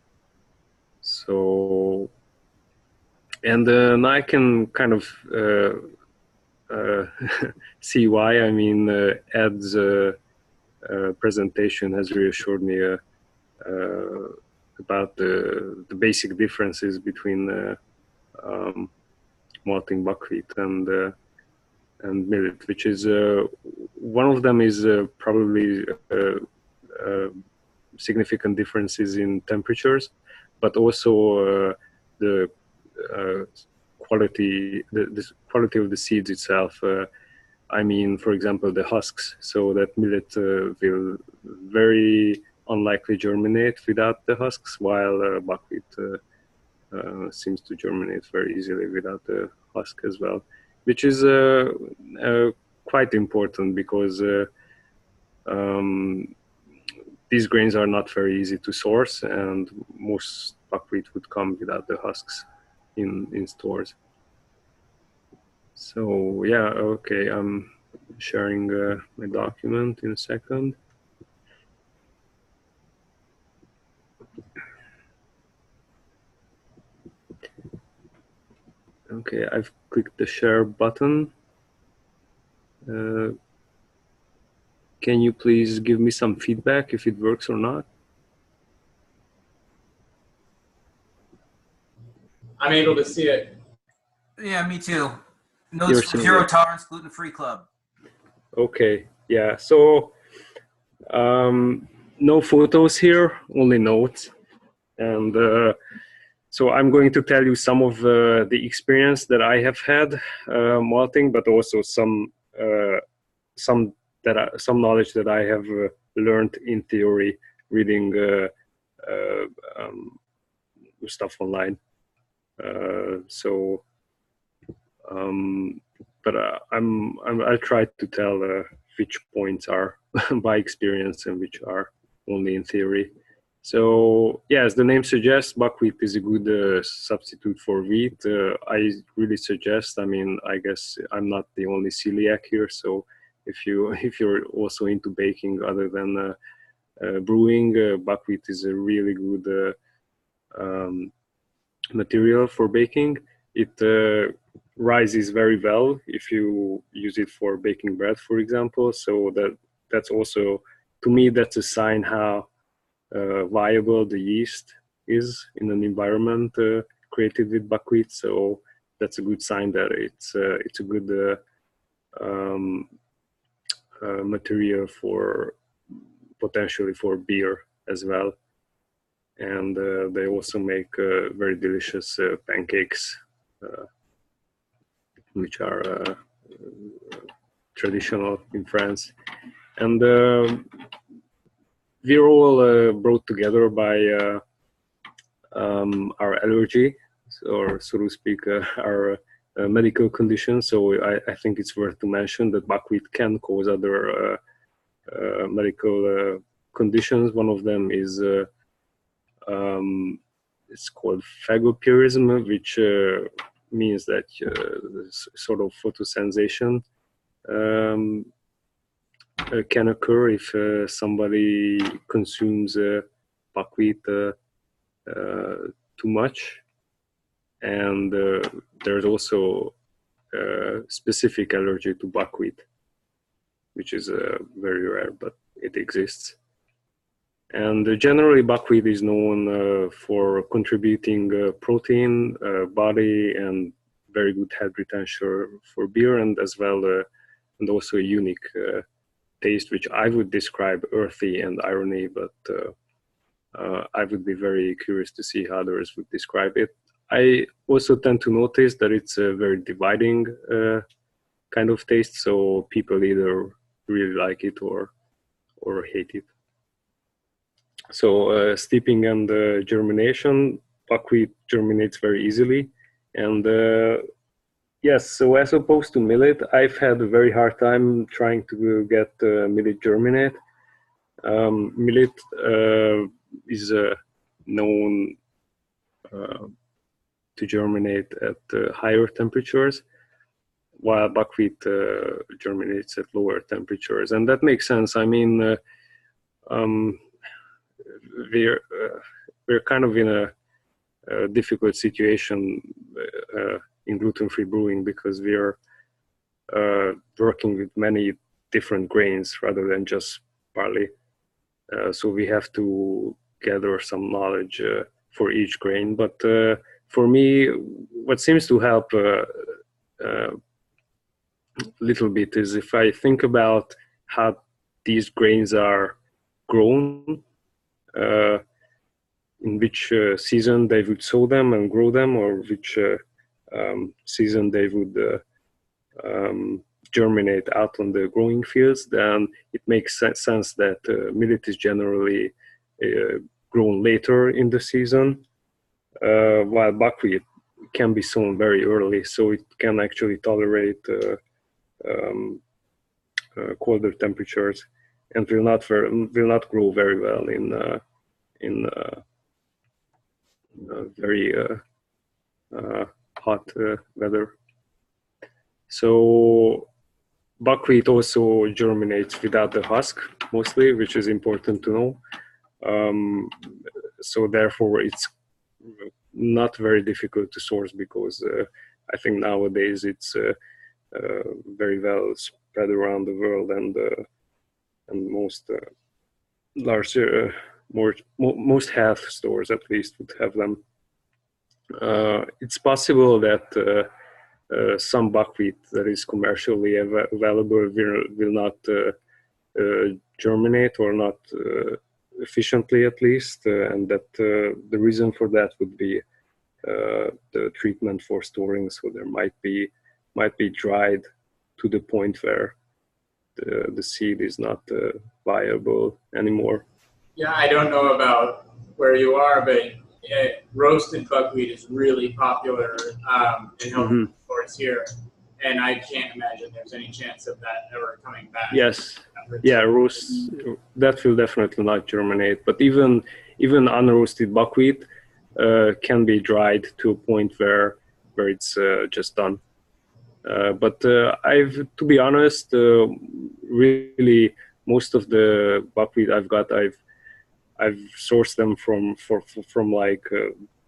So, and now I can kind of see why. I mean, Ed's presentation has reassured me about the basic differences between malting buckwheat and millet, which is one of them is probably significant differences in temperatures, but also the quality, the quality of the seeds itself. I mean, for example, the husks. So that millet will very unlikely germinate without the husks, while buckwheat seems to germinate very easily without the husk as well, which is quite important because these grains are not very easy to source, and most buckwheat would come without the husks in stores. So yeah, okay, I'm sharing my document in a second. Okay, I've clicked the share button. Can you please give me some feedback if it works or not? I'm able to see it. Yeah, me too. Notes from Zero Tolerance Gluten-Free Club. Okay, yeah, so no photos here, only notes. And so I'm going to tell you some of the experience that I have had malting, but also some knowledge that I have learned in theory reading stuff online. But I'll try to tell which points are by experience and which are only in theory. So yeah, as the name suggests, buckwheat is a good substitute for wheat. I really suggest. I mean, I guess I'm not the only celiac here. So if you're also into baking other than brewing, buckwheat is a really good material for baking. It rises very well if you use it for baking bread, for example. So that's also, to me, that's a sign how viable the yeast is in an environment created with buckwheat. So that's a good sign that it's a good material for potentially for beer as well. And they also make very delicious pancakes, which are traditional in France. And we're all brought together by our allergy, or so to speak, our medical condition. So I think it's worth to mention that buckwheat can cause other medical conditions. One of them is it's called phagopurism, which means that sort of photosensation can occur if somebody consumes buckwheat too much. And there's also specific allergy to buckwheat, which is very rare, but it exists. And generally, buckwheat is known for contributing protein, body, and very good head retention for beer, and as well, and also a unique taste, which I would describe earthy and irony, but I would be very curious to see how others would describe it. I also tend to notice that it's a very dividing kind of taste, so people either really like it or hate it. So steeping and germination, buckwheat germinates very easily. And yes, so as opposed to millet, I've had a very hard time trying to get millet germinate. Millet is known to germinate at higher temperatures, while buckwheat germinates at lower temperatures. And that makes sense. I mean, we're kind of in a difficult situation in gluten-free brewing because we are working with many different grains rather than just barley. So we have to gather some knowledge for each grain. But for me, what seems to help a little bit is if I think about how these grains are grown, in which season they would sow them and grow them, or which season they would germinate out on the growing fields, then it makes sense that millet is generally grown later in the season, while buckwheat can be sown very early, so it can actually tolerate colder temperatures and will not grow very well in very hot weather. So buckwheat also germinates without the husk mostly, which is important to know. So therefore, it's not very difficult to source because I think nowadays it's very well spread around the world, and most larger, most health stores at least would have them. It's possible that some buckwheat that is commercially available will not germinate, or not efficiently at least, and that the reason for that would be the treatment for storing. So there might be dried to the point where the seed is not viable anymore. Yeah, I don't know about where you are, but roasted buckwheat is really popular in health stores here, and I can't imagine there's any chance of that ever coming back. Yes, yeah, roast that will definitely not germinate. But even unroasted buckwheat can be dried to a point where it's just done. But to be honest, really most of the buckwheat I've got, I've sourced them from like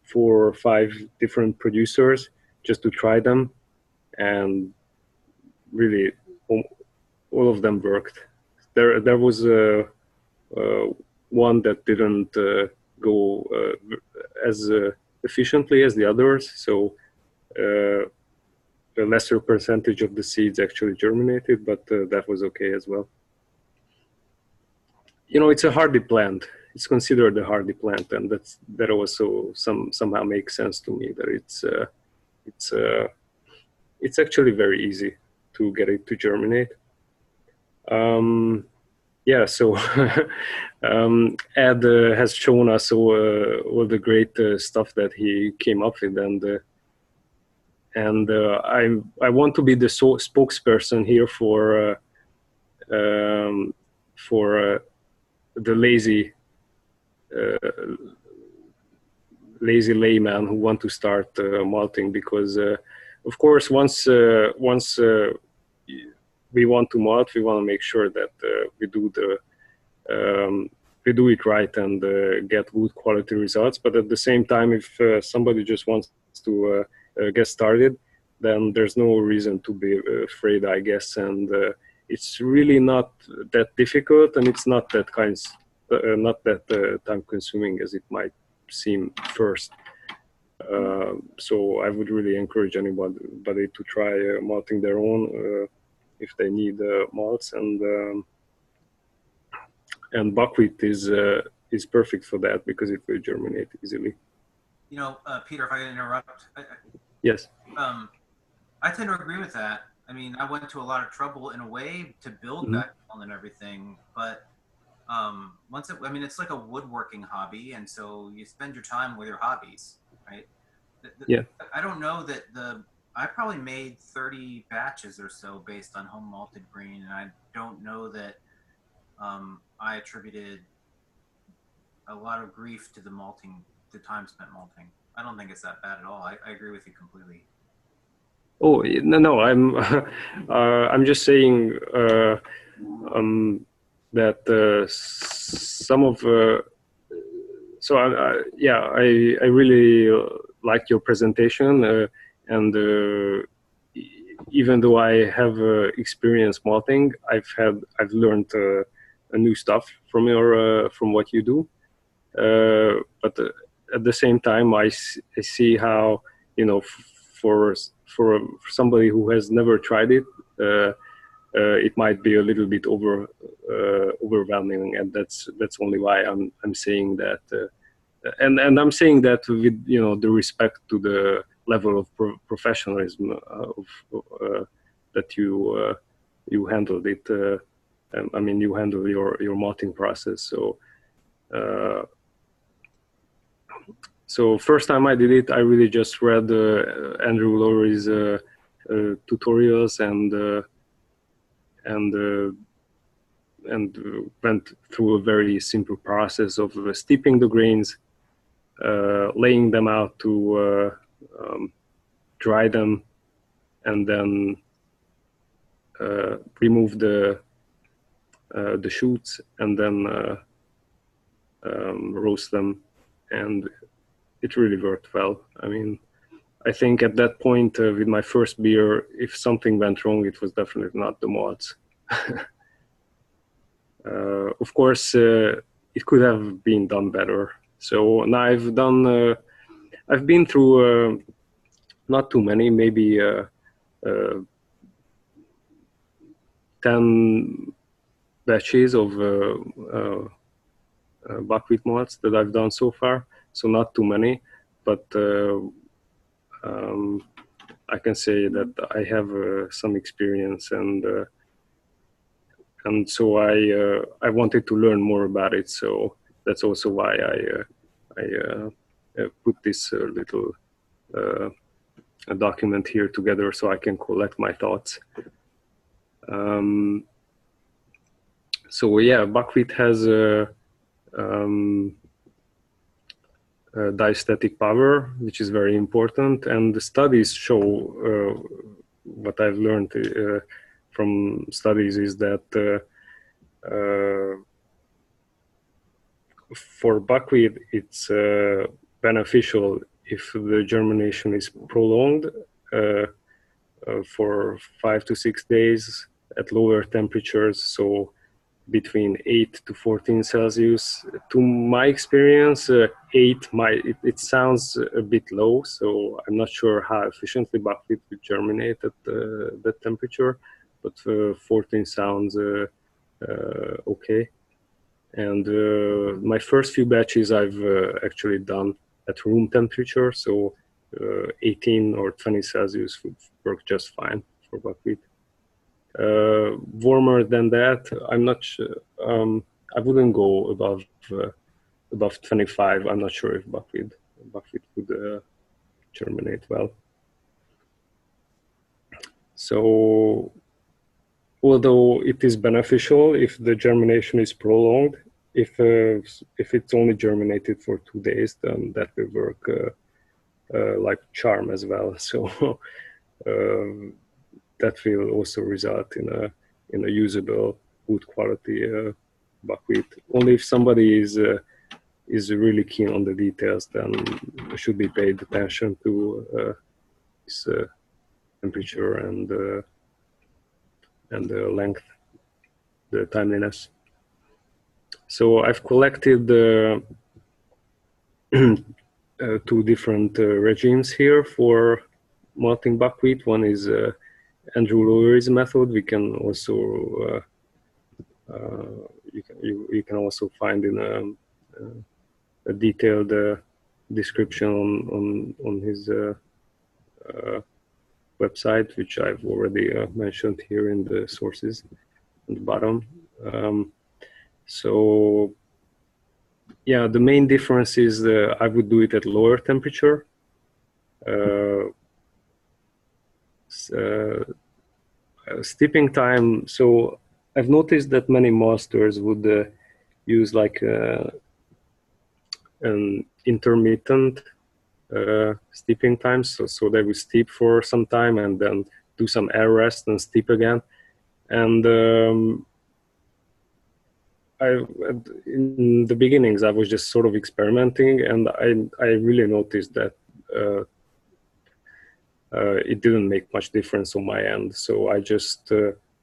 4 or 5 different producers just to try them, and really all of them worked. There was one that didn't go as efficiently as the others, so a lesser percentage of the seeds actually germinated, but that was okay as well. You know, it's a hardy plant. It's considered a hardy plant, and that also somehow makes sense to me, that it's actually very easy to get it to germinate. Yeah, so Ed has shown us all the great stuff that he came up with, and I want to be the spokesperson here for the lazy lazy layman who want to start malting, because of course once we want to malt, we want to make sure that we do it right and get good quality results. But at the same time, if somebody just wants to get started, then there's no reason to be afraid, I guess. And it's really not that difficult, and it's not that time consuming as it might seem first. So I would really encourage anybody to try malting their own if they need malts, and buckwheat is perfect for that because it will germinate easily. You know, Peter, if I can interrupt. Yes. I tend to agree with that. I mean, I went to a lot of trouble in a way to build that kiln and everything, but it's like a woodworking hobby, and so you spend your time with your hobbies, right? Yeah. I don't know that I probably made 30 batches or so based on home malted green, and I don't know that I attributed a lot of grief to the time spent malting. I don't think it's that bad at all. I agree with you completely. Oh no, I'm just saying that some of so I really like your presentation, and even though I have experience malting, I've learned new stuff from what you do, but at the same time I see how, you know, for somebody who has never tried it, it might be a little bit overwhelming, and that's only why I'm saying that, and I'm saying that with, you know, the respect to the level of professionalism that you handled it. I mean, you handle your malting process. So first time I did it, I really just read Andrew Lowry's tutorials and went through a very simple process of steeping the grains, laying them out to dry them, and then remove the shoots, and then roast them, and it really worked well. I mean, I think at that point with my first beer, if something went wrong, it was definitely not the malts. Of course, it could have been done better. So now I've been through not too many, maybe 10 batches of buckwheat malts that I've done so far. So not too many, but I can say that I have some experience, and so I wanted to learn more about it. So that's also why I put this little document here together, so I can collect my thoughts. So yeah, buckwheat has diastatic power, which is very important, and the studies show what I've learned from studies is that for buckwheat it's beneficial if the germination is prolonged for 5 to 6 days at lower temperatures, so between 8 to 14 Celsius. To my experience, 8 it sounds a bit low, so I'm not sure how efficiently buckwheat would germinate at that temperature, but 14 sounds okay. And my first few batches I've actually done at room temperature, so 18 or 20 Celsius would work just fine for buckwheat. Warmer than that, I'm not sure. I wouldn't go above 25. I'm not sure if buckwheat would germinate well. So, although it is beneficial if the germination is prolonged, if it's only germinated for 2 days, then that will work like charm as well. So that will also result in a usable, good quality buckwheat. Only if somebody is really keen on the details, then should be paid attention to this temperature and the length, the timeliness. So I've collected 2 different regimes here for malting buckwheat. One is Andrew Lowery's method. We can also you can also find in a detailed description on his website, which I've already mentioned here in the sources at the bottom. So yeah, the main difference is I would do it at lower temperature. Steeping time. So I've noticed that many masters would use like an intermittent steeping time. So they will steep for some time and then do some air rest and steep again. And in the beginnings, I was just sort of experimenting, and I really noticed that it didn't make much difference on my end. So I just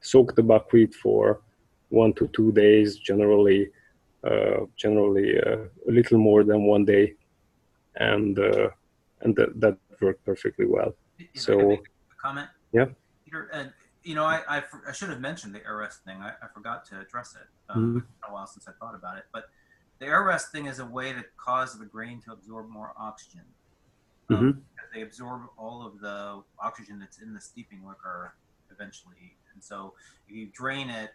soaked the buckwheat for 1 to 2 days, generally a little more than 1 day, and that worked perfectly well. So, can I make a comment? Yeah. Peter, you know, I should have mentioned the air rest thing. I forgot to address it. It's been a while since I thought about it. But the air rest thing is a way to cause the grain to absorb more oxygen. They absorb all of the oxygen that's in the steeping liquor eventually. And so if you drain it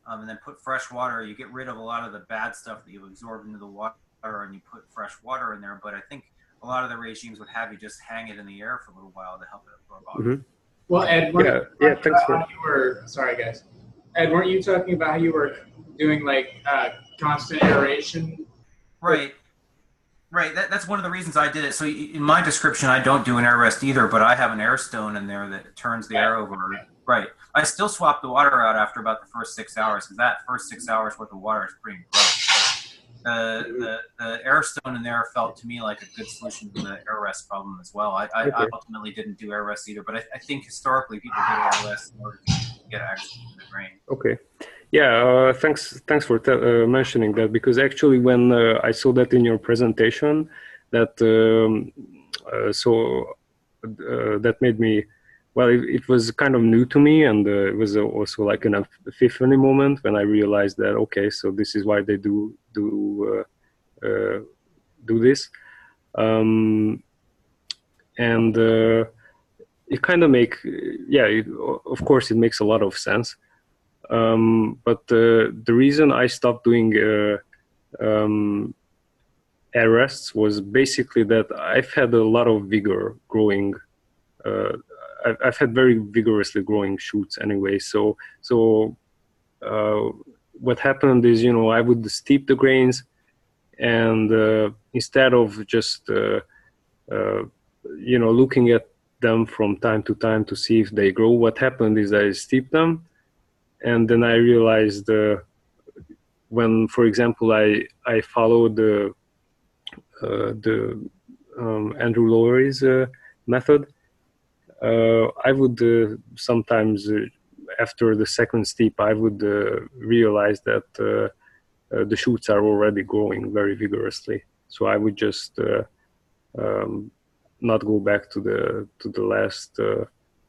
and then put fresh water, you get rid of a lot of the bad stuff that you've absorbed into the water, and you put fresh water in there. But I think a lot of the regimes would have you just hang it in the air for a little while to help it absorb oxygen. Well, Ed, thanks for. Sorry, guys. Ed, weren't you talking about how you were doing like constant aeration? Right. That's one of the reasons I did it. So in my description, I don't do an air rest either, but I have an air stone in there that turns the air over. Right. I still swap the water out after about the first 6 hours, because that first 6 hours worth of water is pretty gross. The air stone in there felt to me like a good solution to the air rest problem as well. I ultimately didn't do air rest either, but I think historically people did air rest in order to get access to the grain. Okay. Yeah, thanks for mentioning that, because actually when I saw that in your presentation, that that made me, well, it was kind of new to me, and it was also like an epiphany moment when I realized that, okay, so this is why they do this, and it kind of of course it makes a lot of sense. But the reason I stopped doing air rests was basically that I've had a lot of vigor growing. I've had very vigorously growing shoots anyway. So what happened is, I would steep the grains, and instead of just looking at them from time to time to see if they grow, what happened is I steeped them. And then I realized when, for example, I followed the Andrew Lowery's method, I would sometimes after the second steep, I would realize that the shoots are already growing very vigorously. So I would just not go back to the last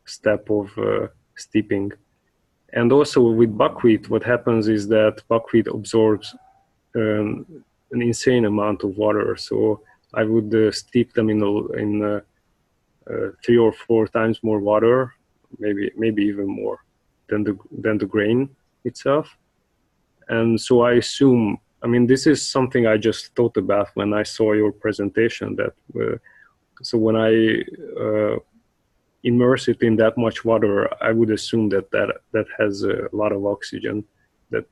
step of steeping. And also with buckwheat, what happens is that buckwheat absorbs an insane amount of water. So I would steep them in 3 or 4 times more water, maybe even more than the grain itself. And so I assume, this is something I just thought about when I saw your presentation. That so when I immerse it in that much water, I would assume that has a lot of oxygen that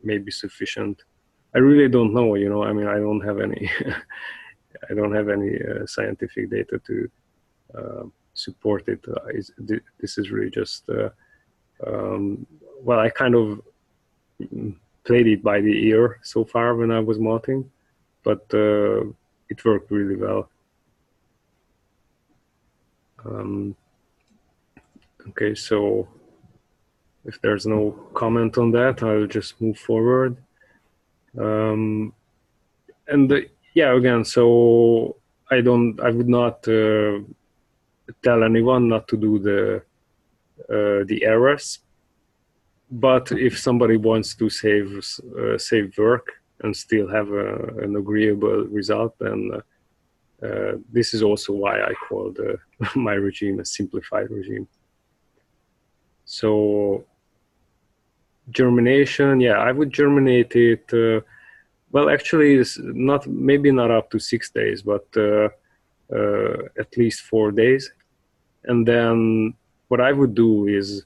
may be sufficient. I really don't know. I mean, I don't have any I don't have any scientific data to support it. This is really just well, I kind of played it by the ear so far when I was malting, but it worked really well. Okay, so if there's no comment on that, I'll just move forward. Yeah, again, so I would not tell anyone not to do the errors, but if somebody wants to save work and still have an agreeable result, then this is also why I called my regime a simplified regime. So germination, yeah, I would germinate it. Well, actually, it's maybe not up to 6 days, but at least 4 days. And then what I would do is,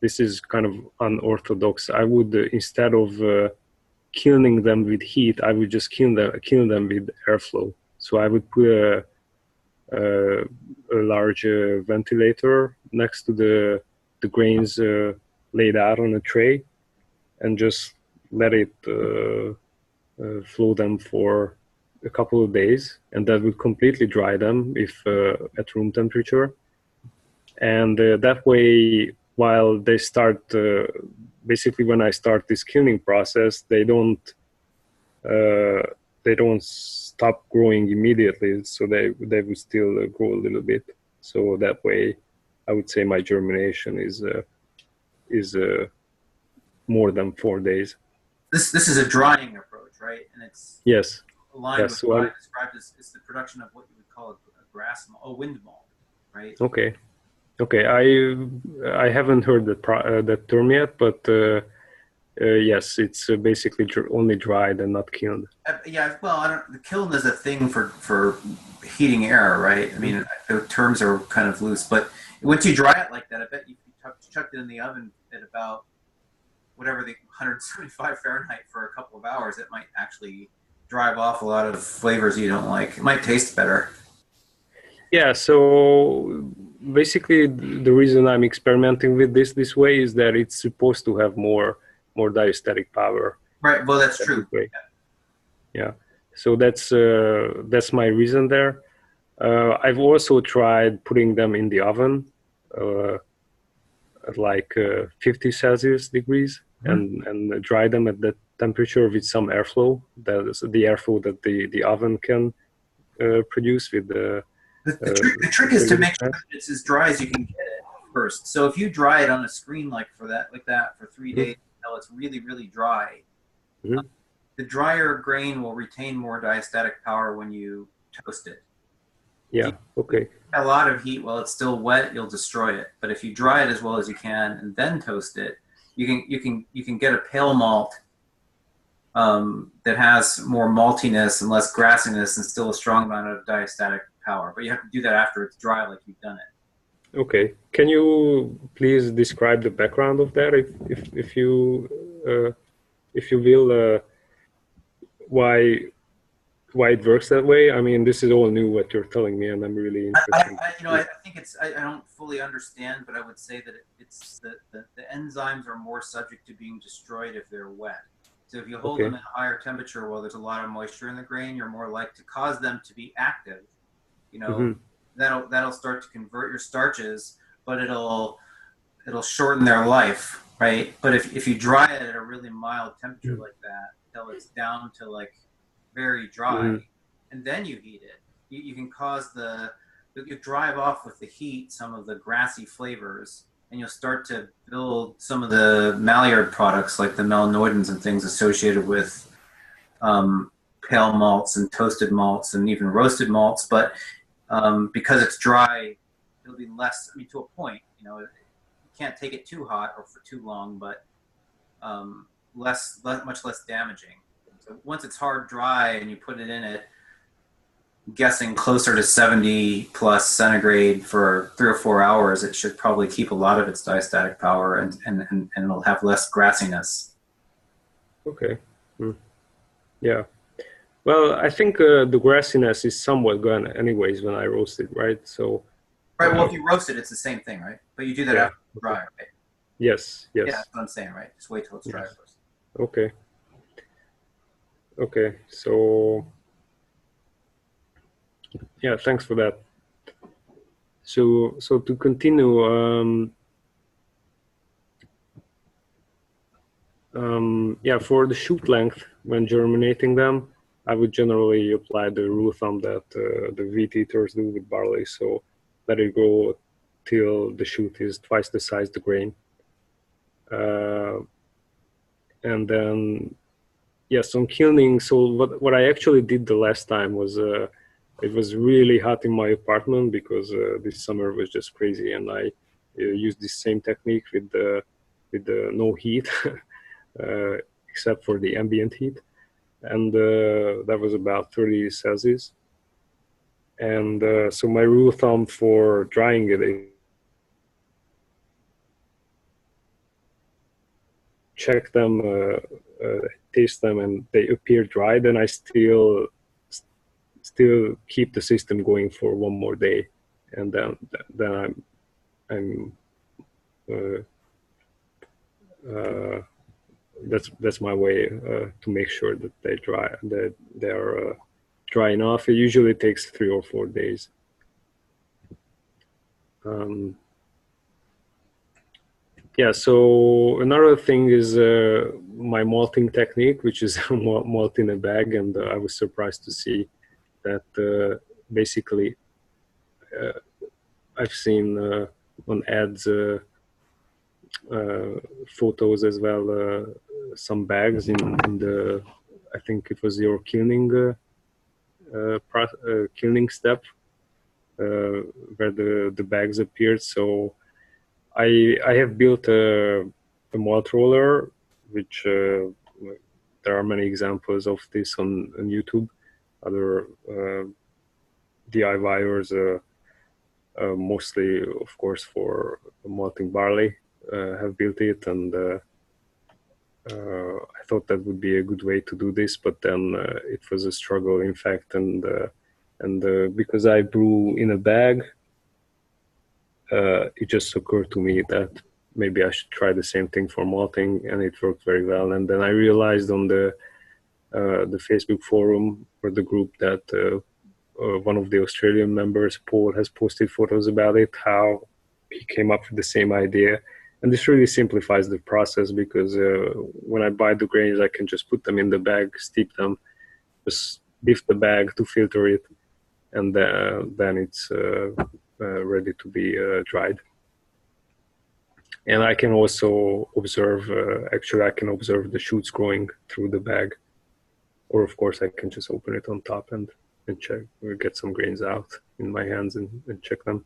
this is kind of unorthodox. I would instead of kilning them with heat, I would just kill them with airflow. So I would put a large ventilator next to the grains laid out on a tray, and just let it flow them for a couple of days, and that would completely dry them if at room temperature. And that way, while they start, basically when I start this kilning process, they don't stop growing immediately, so they would still grow a little bit. So that way, I would say my germination is more than 4 days. This is a drying approach, right? And it's yes, aligned with what I described as the production of what you would call a grass malt, a wind malt, right? Okay. I haven't heard that term yet, but yes, it's basically only dried and not kilned. Yeah, well, the kiln is a thing for heating air, right? I mean, the terms are kind of loose, but once you dry it like that, I bet you chucked it in the oven at about whatever the 175 Fahrenheit for a couple of hours, it might actually drive off a lot of flavors you don't like. It might taste better. Yeah, so basically the reason I'm experimenting with this way is that it's supposed to have more diastatic power. Right, well, that's true. Yeah, so that's my reason there. I've also tried putting them in the oven at like 50 Celsius degrees, and dry them at that temperature with some airflow. That is the airflow that the oven can produce with the. The trick is to make sure that it's as dry as you can get it first. So if you dry it on a screen like that for 3 days until it's really, really dry, the drier grain will retain more diastatic power when you toast it. Yeah. Okay. A lot of heat while it's still wet, you'll destroy it. But if you dry it as well as you can and then toast it, you can get a pale malt that has more maltiness and less grassiness and still a strong amount of diastatic power. But you have to do that after it's dry, like you've done it. Okay. Can you please describe the background of that, if you will, why it works that way? I mean, this is all new what you're telling me, and I'm really interested. I think I don't fully understand, but I would say that it's the enzymes are more subject to being destroyed if they're wet. So if you hold them at a higher temperature while there's a lot of moisture in the grain, you're more likely to cause them to be active. That'll start to convert your starches, but it'll shorten their life, right? But if you dry it at a really mild temperature like that, till it's down to like very dry, and then you heat it, you can cause you drive off with the heat some of the grassy flavors, and you'll start to build some of the Maillard products like the melanoidins and things associated with pale malts and toasted malts and even roasted malts. But because it's dry, it'll be less, to a point, you can't take it too hot or for too long, but much less damaging. So once it's hard dry and you put it in it, I'm guessing closer to 70 plus centigrade for 3 or 4 hours, it should probably keep a lot of its diastatic power, and it'll have less grassiness. Okay. Yeah. Well, I think the grassiness is somewhat gone anyways when I roast it, right? So. Right. Well, if you roast it, it's the same thing, right? But you do that Yeah. after it's dry, right? Yes. Yeah, Yes. that's what I'm saying, right? Just wait till it's dry Yes. first. Okay. Okay. So. Yeah. Thanks for that. So to continue, yeah, for the shoot length when germinating them, I would generally apply the rule of thumb that the wheat eaters do with barley. So let it grow till the shoot is twice the size of the grain. And then, yes, on kilning. So what I actually did the last time was it was really hot in my apartment because this summer was just crazy, and I used this same technique with the no heat, uh, except for the ambient heat, and that was about 30 Celsius. And so my rule of thumb for drying it is check them, taste them, and they appear dry, then I still keep the system going for one more day, and then I'm uh, uh, that's my way to make sure that they are dry enough. It usually takes 3 or 4 days. Yeah, so another thing is my malting technique, which is malt in a bag, and I was surprised to see that basically I've seen on ads photos as well, some bags in the, I think it was your kilning kilning step where the bags appeared. So I have built a malt roller, which there are many examples of this on YouTube. Other DIYers, mostly, of course, for malting barley, have built it, and I thought that would be a good way to do this, but then it was a struggle, in fact, and because I brew in a bag, it just occurred to me that maybe I should try the same thing for malting, and it worked very well. And then I realized on the Facebook forum or the group that one of the Australian members, Paul, has posted photos about it, how he came up with the same idea. And this really simplifies the process because when I buy the grains, I can just put them in the bag, steep them, just lift the bag to filter it, and then it's ready to be dried. And I can also observe, actually, I can observe the shoots growing through the bag. Or, of course, I can just open it on top and check, or get some grains out in my hands and check them.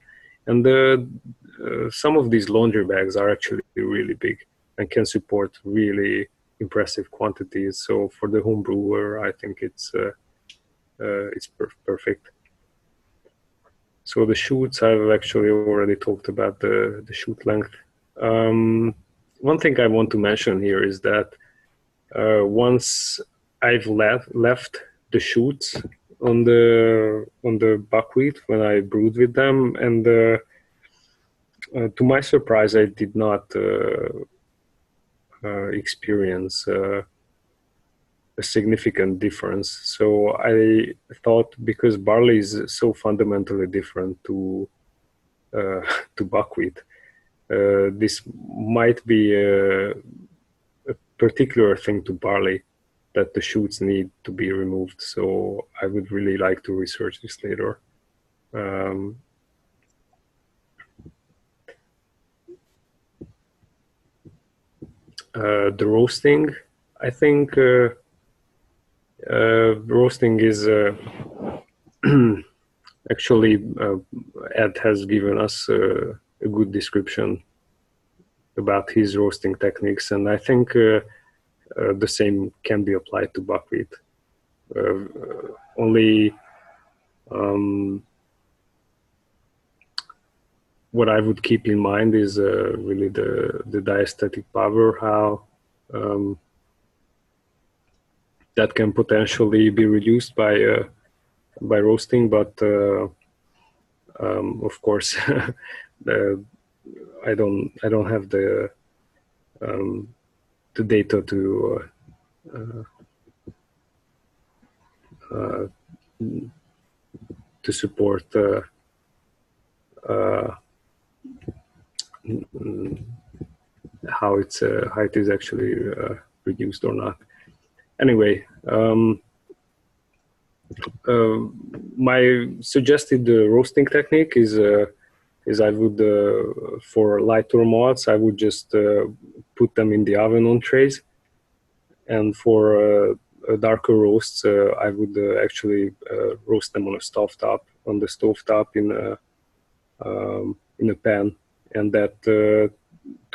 And some of these laundry bags are actually really big and can support really impressive quantities. So for the home brewer, I think it's perfect. So the shoots, I've actually already talked about the shoot length. One thing I want to mention here is that once I've left the shoots on the buckwheat when I brewed with them, and to my surprise, I did not experience a significant difference. So I thought, because barley is so fundamentally different to to buckwheat, this might be a particular thing to barley, that the shoots need to be removed. So I would really like to research this later. The roasting, I think roasting is actually Ed has given us a good description about his roasting techniques, and I think the same can be applied to buckwheat. Only what I would keep in mind is really the diastatic power, how that can potentially be reduced by roasting, but of course, I don't have the data to support how it is actually reduced or not. Anyway, my suggested roasting technique is I would for lighter malts I would just put them in the oven on trays, and for darker roasts I would actually roast them on the stovetop in a pan, and that to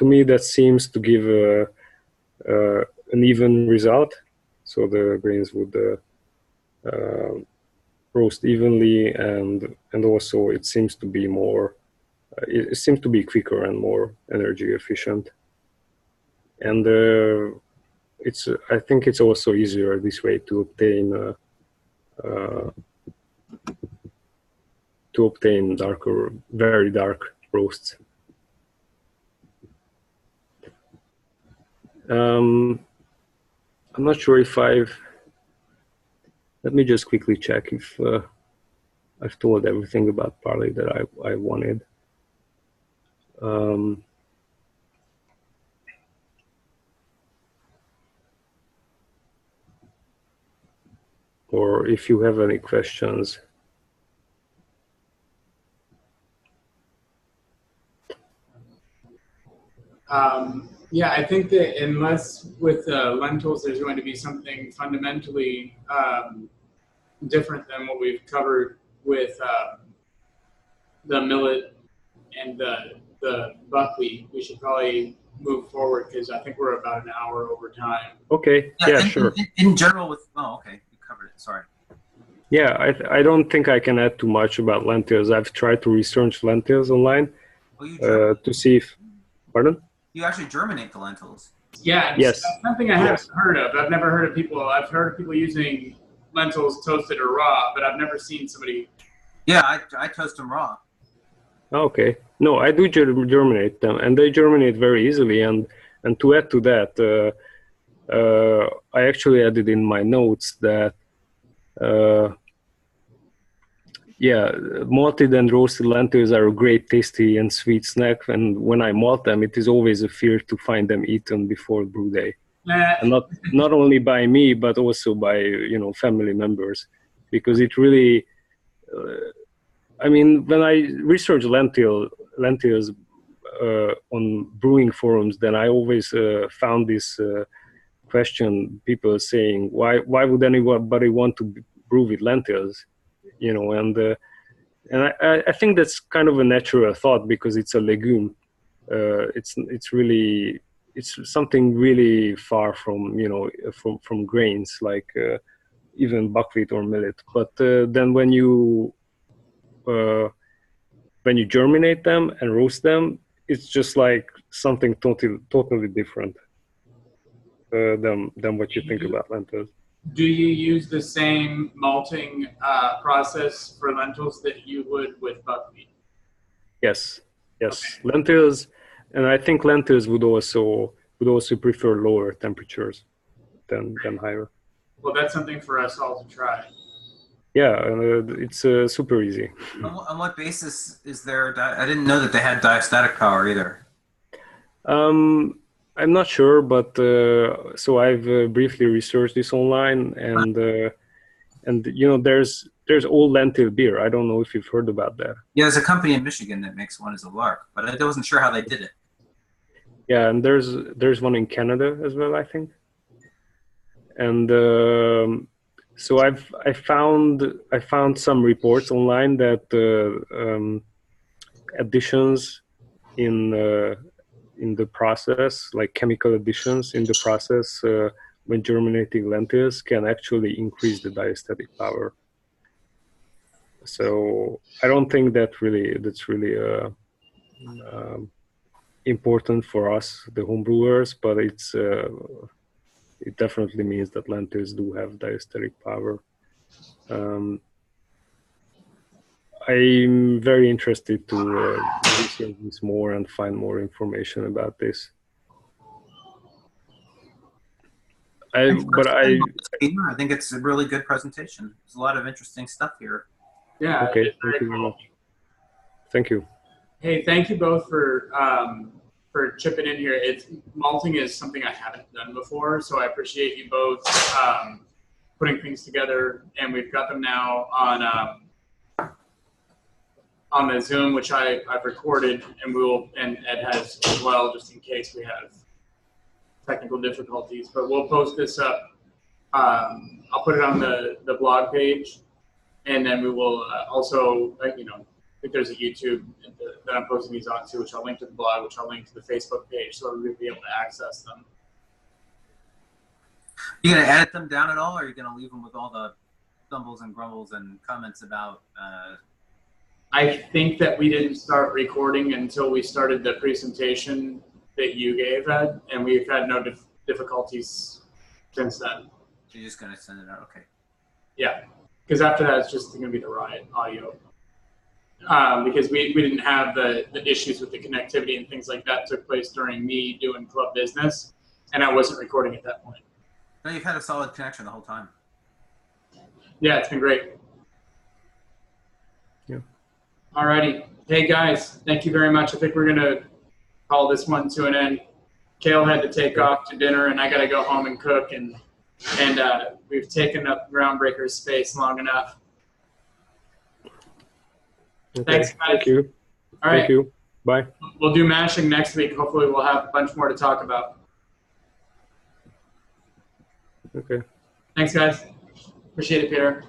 me that seems to give an even result. So the grains would roast evenly, and also it seems to be more it seems to be quicker and more energy efficient, and I think it's also easier this way to obtain darker, very dark roasts. I'm not sure if let me just quickly check if I've told everything about barley that I wanted. Or if you have any questions. Yeah, I think that unless with lentils there's going to be something fundamentally different than what we've covered with the millet and the buckwheat, we should probably move forward because I think we're about an hour over time. Okay. Yeah, sure. In general, with okay, you covered it. Sorry. Yeah, I don't think I can add too much about lentils. I've tried to research lentils online to see if. Pardon? You actually germinate the lentils. Yeah, yes. That's something I haven't heard of. I've never heard of people. I've heard of people using lentils toasted or raw, but I've never seen somebody. Yeah, I toast them raw. Okay. No, I do germinate them, and they germinate very easily. And to add to that, I actually added in my notes that yeah, malted and roasted lentils are a great, tasty, and sweet snack. And when I malt them, it is always a fear to find them eaten before brew day, and not only by me, but also by family members, because it really. I mean, when I research lentils on brewing forums, then I always found this question: people saying, "Why would anybody want to brew with lentils?" And I think that's kind of a natural thought because it's a legume. It's something really far from from grains like even buckwheat or millet. But then when you germinate them and roast them, it's just like something totally different than what you think about lentils. Do you use the same malting process for lentils that you would with buckwheat? Yes. Okay. Lentils, and I think lentils would also prefer lower temperatures than higher. Well, that's something for us all to try. Yeah, it's super easy. On what basis is there? I didn't know that they had diastatic power either. I'm not sure, but so I've briefly researched this online, and there's old lentil beer. I don't know if you've heard about that. Yeah, there's a company in Michigan that makes one as a lark, but I wasn't sure how they did it. Yeah, and there's one in Canada as well, I think. And so I found some reports online that additions in the process, like chemical additions in the process when germinating lentils, can actually increase the diastatic power. So I don't think that's really important for us, the homebrewers, but it definitely means that lentils do have diastatic power. I'm very interested to research this more and find more information about this. I think it's a really good presentation. There's a lot of interesting stuff here. Yeah. Okay, thank you very much. Thank you. Hey, thank you both for chipping in here. Malting is something I haven't done before, so I appreciate you both putting things together. And we've got them now on the Zoom, which I've recorded, and Ed has as well, just in case we have technical difficulties. But we'll post this up. I'll put it on the blog page, and then we will also, I think there's a YouTube that I'm posting these on to, which I'll link to the blog, which I'll link to the Facebook page, so everybody will be able to access them. You gonna edit them down at all, or are you gonna leave them with all the stumbles and grumbles and comments about? I think that we didn't start recording until we started the presentation that you gave, Ed, and we've had no difficulties since then. So you're just gonna send it out, okay? Yeah, because after that, it's just gonna be the riot audio. Because we didn't have the issues with the connectivity and things like that took place during me doing club business, and I wasn't recording at that point. No, you've had a solid connection the whole time. Yeah, it's been great. Yeah. Alrighty. Hey guys, thank you very much. I think we're gonna call this one to an end. Kale had to take off to dinner, and I gotta go home and cook, and we've taken up Groundbreaker's space long enough. Okay. Thanks, guys. Thank you. All right. Thank you. Bye. We'll do mashing next week. Hopefully we'll have a bunch more to talk about. Okay. Thanks, guys. Appreciate it, Peter.